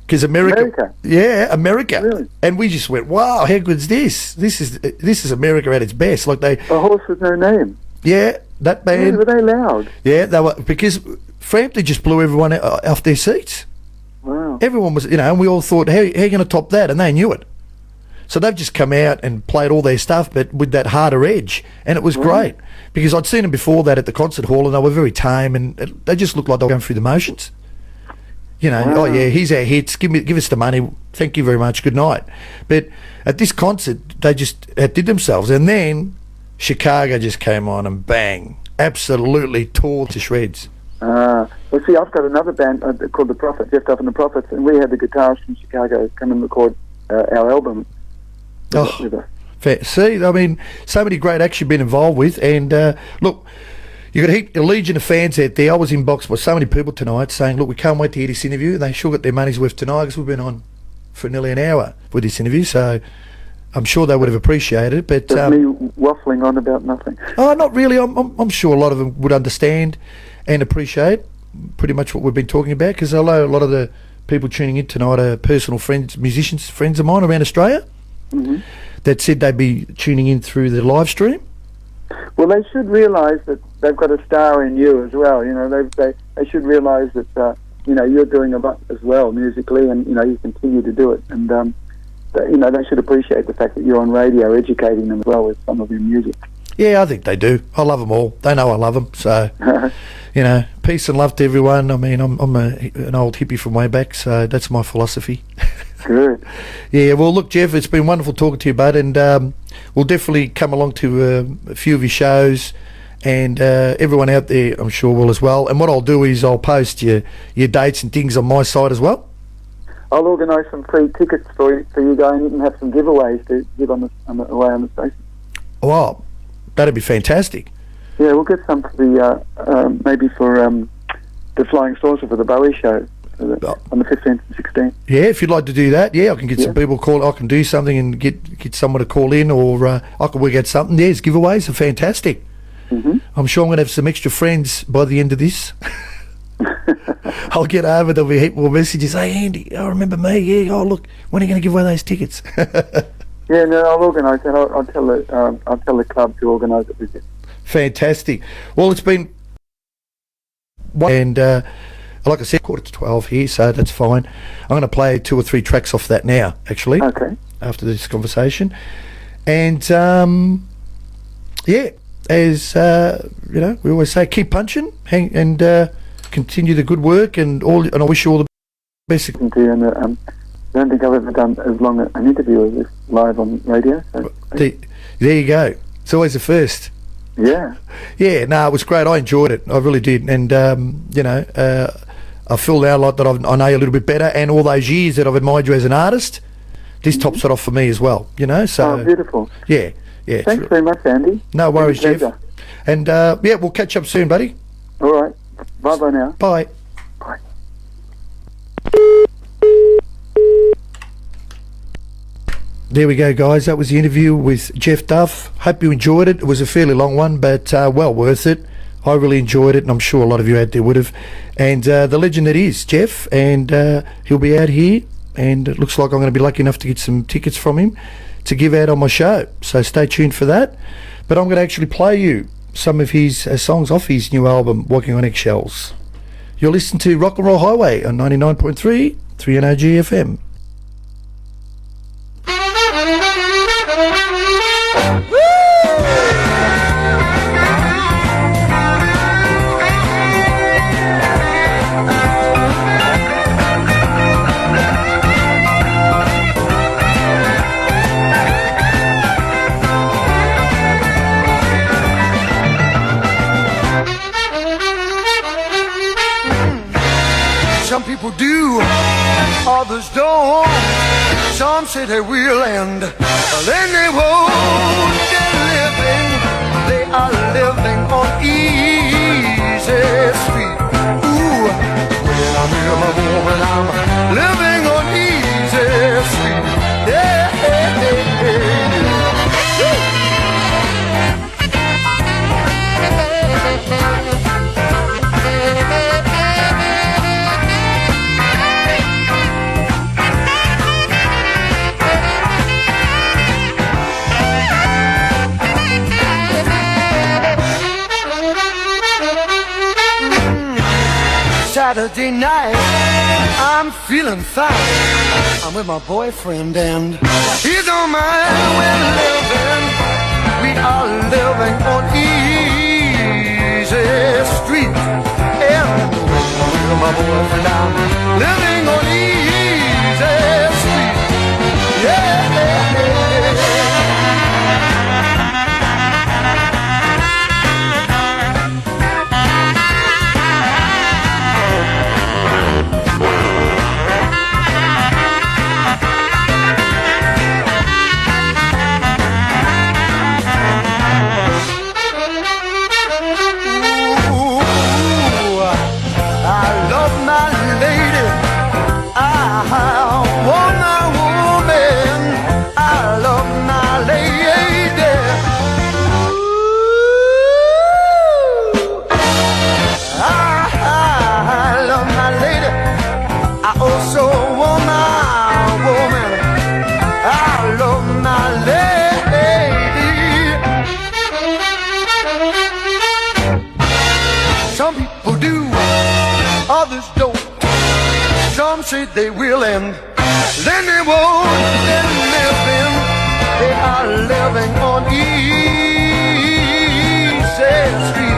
Because America. Yeah, America. Really? And we just went, wow, how good's this? This is America at its best. Like A Horse with No Name. Yeah, that band. Yeah, were they loud? Yeah, they were, because Frampton just blew everyone off their seats. Wow. Everyone was, and we all thought, how are you going to top that? And they knew it. So they've just come out and played all their stuff, but with that harder edge. And it was great, because I'd seen them before that at the concert hall, and they were very tame, and they just looked like they were going through the motions. You know, oh yeah, here's our hits, give us the money, thank you very much, good night. But at this concert, they just outdid themselves. And then Chicago just came on and bang, absolutely tore to shreds. Well, see, I've got another band called The Prophets, Geoff, Duff and the Prophets, and we had the guitarists from Chicago come and record our album with us. Fair. See, I mean, so many great acts you've been involved with, and look, you've got a legion of fans out there. I was inboxed by so many people tonight saying, look, we can't wait to hear this interview. They sure got their money's worth tonight, because we've been on for nearly an hour with this interview, so I'm sure they would have appreciated it. But just me waffling on about nothing. Oh, not really. I'm sure a lot of them would understand and appreciate pretty much what we've been talking about, because I know a lot of the people tuning in tonight are personal friends, musicians, friends of mine around Australia, that said they'd be tuning in through the live stream. Well, they should realise that they've got a star in you as well. You know, they should realise that you know, you're doing a lot as well musically, and you know, you continue to do it. And you know, they should appreciate the fact that you're on radio, educating them as well with some of your music. Yeah, I think they do. I love them all. They know I love them. So, you know, peace and love to everyone. I mean, I'm an old hippie from way back, so that's my philosophy. Good. Yeah, well, look, Geoff, it's been wonderful talking to you, bud, and we'll definitely come along to a few of your shows, and everyone out there, I'm sure, will as well. And what I'll do is I'll post your dates and things on my side as well. I'll organise some free tickets for you guys, and you can have some giveaways to give away on the station. Wow, that'd be fantastic. Yeah, we'll get some for the maybe for the Flying Saucer for the Bowie show on the 15th and 16th. Yeah, if you'd like to do that, yeah, I can get some people call. I can do something and get someone to call in, or I can work out something. Yes, giveaways are fantastic. I'm sure I'm going to have some extra friends by the end of this. I'll get over, there'll be a heap more messages. Hey Andy, oh, remember me? Yeah, oh look, when are you going to give away those tickets? Yeah, no, I'll organise that. I'll tell the club to organise it with you. Fantastic. Well, it's been, and like I said, 11:45 here, so that's fine. I'm going to play 2 or 3 tracks off that now, actually. Okay. After this conversation, and yeah, as you know, we always say, keep punching, and continue the good work, and I wish you all the best. And I don't think I've ever done as long an interview as this live on radio. So. There you go. It's always the first. Yeah. Yeah, no, it was great. I enjoyed it. I really did. And, you know, I feel now like that I know you a little bit better, and all those years that I've admired you as an artist, this tops it off for me as well, you know. So, oh, beautiful. Yeah, yeah. Thanks very much, Andy. No worries, Geoff. And, yeah, we'll catch up soon, buddy. All right. Bye-bye now. Bye. Bye. There we go, guys. That was the interview with Geoff Duff. Hope you enjoyed it. It was a fairly long one, but well worth it. I really enjoyed it, and I'm sure a lot of you out there would have. And the legend that is Geoff, and he'll be out here, and it looks like I'm going to be lucky enough to get some tickets from him to give out on my show. So stay tuned for that. But I'm going to actually play you some of his songs off his new album, Walking on Eggshells. You're listening to Rock and Roll Highway on 99.3 3NOG FM. people do, others don't. Some say they will and then they won't. They're living, they are living on easy street. Ooh, when I'm with my woman, I'm living on easy street. Yeah, yeah, yeah, yeah. Saturday night, I'm feeling fine. I'm with my boyfriend and he's on mine. We're living, we are living on easy street. And with my boyfriend, I'm living on easy street. Yeah, yeah, yeah. Say they will and then they won't. They're living, they are living on easy street.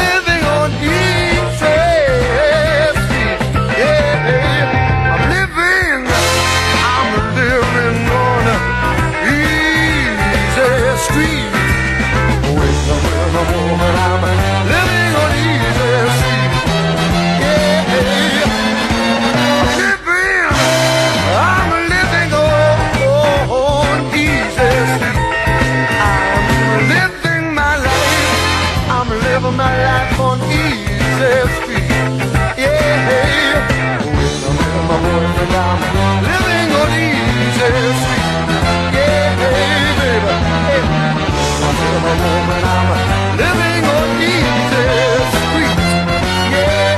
Living on easy street. Yeah, I'm living on easy street. With the woman, I'm living on easy street. Yeah, I'm living on easy street. I'm living my life. I'm living my life on easy street. Yeah, with my boyfriend, I'm living on easy street. Yeah, baby. I'm living on easy street. Yeah,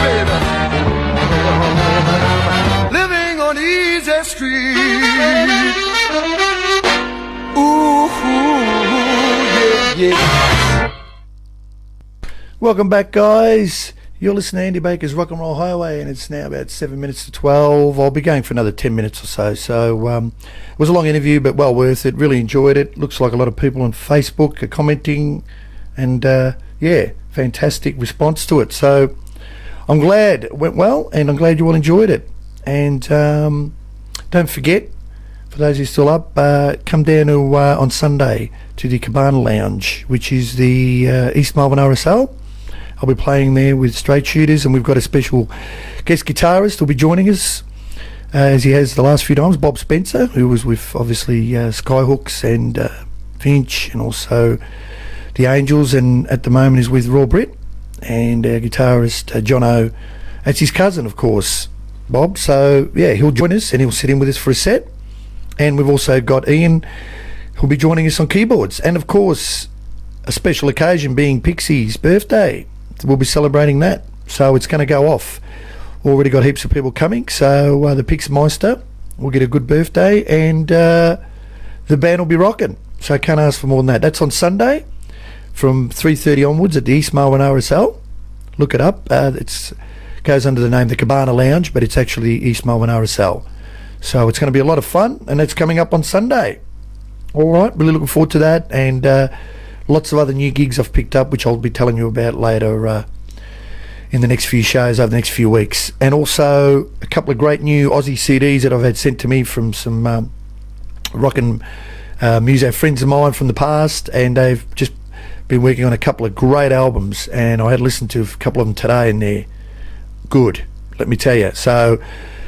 baby. Living on easy street. Ooh, yeah, yeah. Welcome back, guys. You're listening to Andy Baker's Rock and Roll Highway, and it's now about 7 minutes to 12. I'll be going for another 10 minutes or so. So it was a long interview, but well worth it. Really enjoyed it. Looks like a lot of people on Facebook are commenting, and yeah, fantastic response to it. So I'm glad it went well, and I'm glad you all enjoyed it. And don't forget, for those who are still up, come down to on Sunday to the Cabana Lounge, which is the East Melbourne RSL. I'll be playing there with Straight Shooters, and we've got a special guest guitarist who'll be joining us, as he has the last few times, Bob Spencer, who was with obviously Skyhooks and Finch, and also the Angels, and at the moment is with Raw Britt, and our guitarist Jono. That's his cousin, of course, Bob. So yeah, he'll join us and he'll sit in with us for a set. And we've also got Ian, who'll be joining us on keyboards, and of course a special occasion being Pixie's birthday. We'll be celebrating that, so it's going to go off. Already got heaps of people coming, so the Pixmeister will get a good birthday, and the band will be rocking, so I can't ask for more than that. That's on Sunday from 3:30 onwards at the East Melbourne RSL. Look it up. It goes under the name the Cabana Lounge, but it's actually East Melbourne RSL. So it's going to be a lot of fun, and it's coming up on Sunday. All right, really looking forward to that, and lots of other new gigs I've picked up, which I'll be telling you about later in the next few shows over the next few weeks. And also a couple of great new Aussie CDs that I've had sent to me from some rock and music friends of mine from the past, and they've just been working on a couple of great albums, and I had listened to a couple of them today, and they're good, let me tell you. So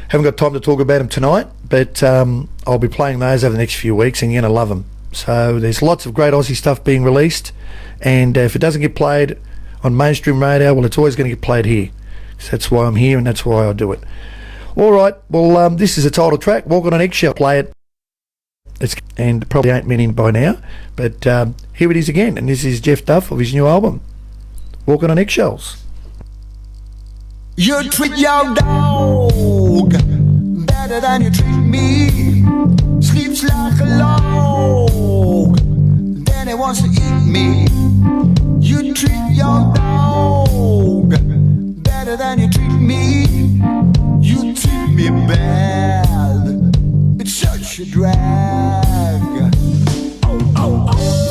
haven't got time to talk about them tonight, but I'll be playing those over the next few weeks, and you're going to love them. So there's lots of great Aussie stuff being released, and if it doesn't get played on mainstream radio, well, it's always going to get played here. So that's why I'm here, and that's why I do it. All right, well, this is a title track, Walking on Eggshell. Play it. And probably ain't many by now, but here it is again, and this is Geoff Duff of his new album, Walking on Eggshells. You treat your dog better than you treat me. Sleeps like a log, then he wants to eat me. You treat your dog better than you treat me. You treat me bad, it's such a drag. Oh, oh, oh.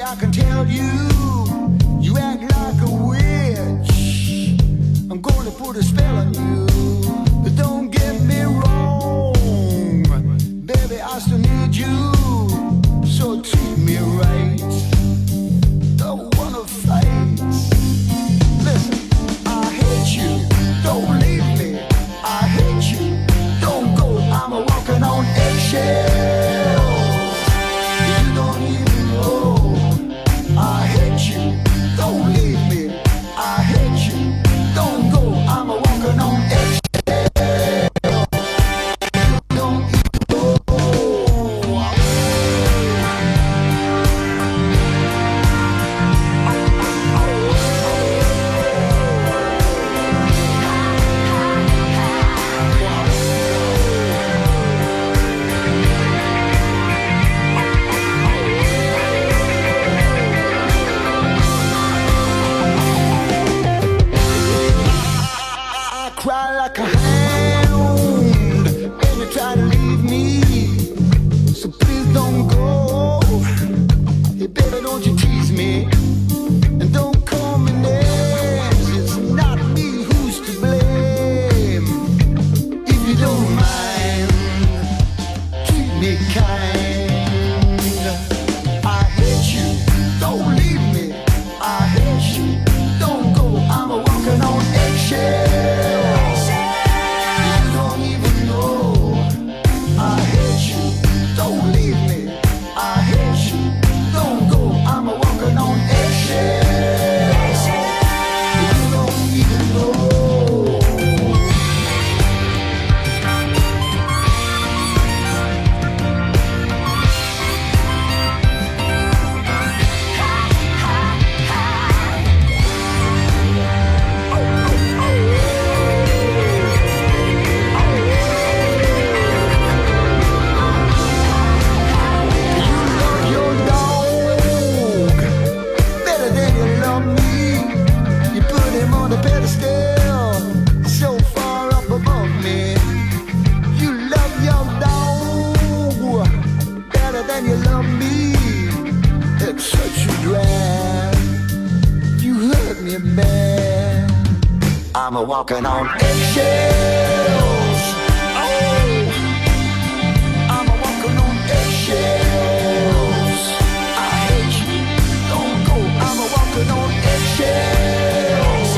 I can tell you, you act like a witch. I'm gonna put a spell on you. But don't get me wrong, baby, I still need you. So treat me right. Don't wanna fight. Listen, I hate you. Don't leave me. I hate you. Don't go. I'm a walking on eggshell. You don't even know. I hate you, don't leave me. I hate you, don't go. I'm a walking on eggshell. Don't even go. Cry like a hound when you try to leave me. So please don't go. Hey baby, don't you tease me. And don't call me names. It's not me who's to blame. If you don't mind, treat me kind. I hate you, don't leave me. I hate you, don't go. I'm a walking on eggshell. I'm a walking on eggshells. Oh, I'm a walking on eggshells. I hate you, don't go. I'm a walking on eggshells.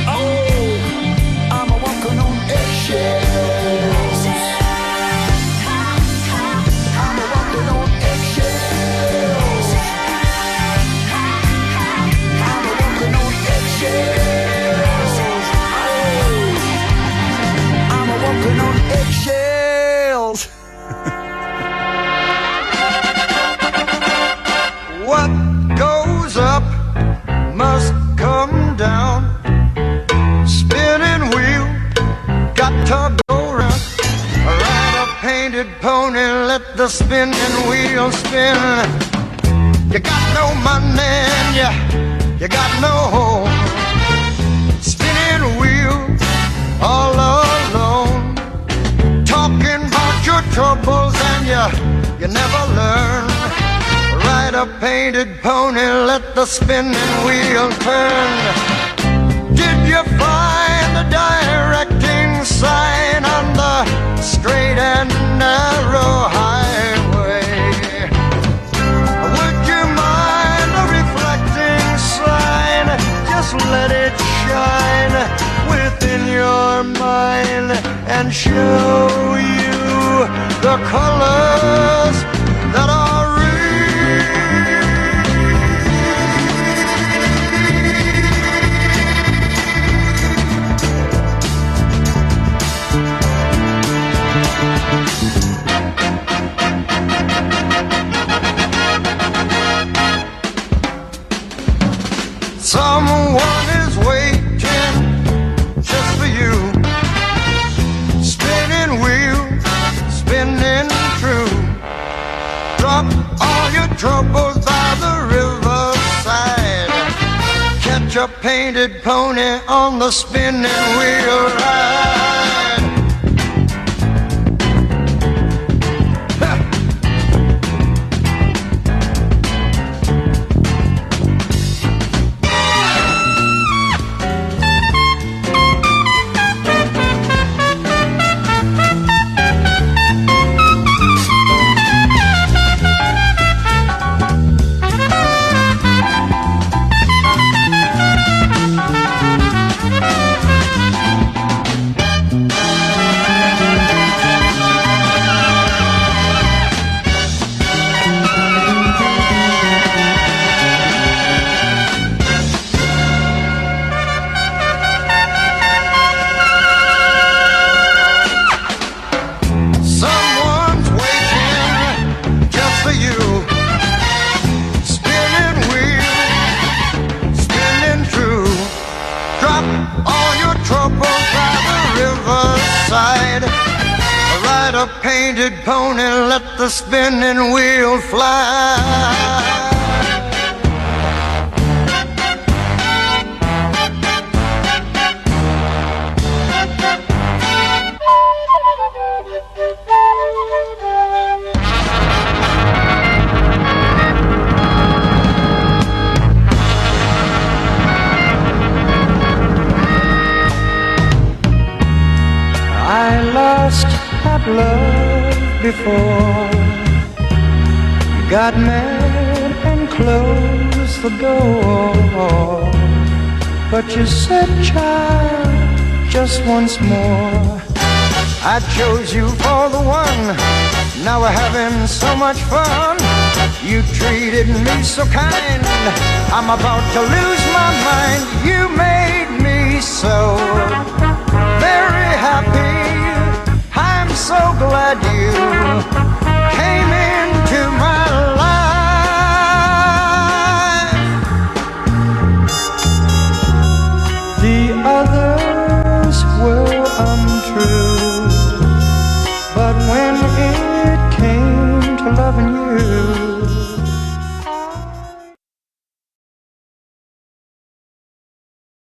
Oh, I'm a walking on eggshells. I'm a walking on eggshells. I'm a walking on eggshells. Walking on eggshells. What goes up must come down. Spinning wheel got to go round. Ride a painted pony, let the spinning wheel spin. You got no money and you got no home. Spinning wheel all alone. Talking about your troubles and you never learn. Ride a painted pony, let the spinning wheel turn. Did you find the directing sign on the straight and narrow highway? Would you mind a reflecting sign? Just let it shine within your mind and show you the colors that are real. Someone is waiting just for you. Spinning wheel, spinning true. Drop all your troubles by the riverside. Catch a painted pony on the spinning wheel ride. A painted pony, let the spinning wheel fly. I lost that love before you got mad and closed the door. But you said, child, just once more. I chose you for the one. Now we're having so much fun. You treated me so kind. I'm about to lose my mind. You made me so very happy. I'm so glad you came into my life. The others were untrue, but when it came to loving you,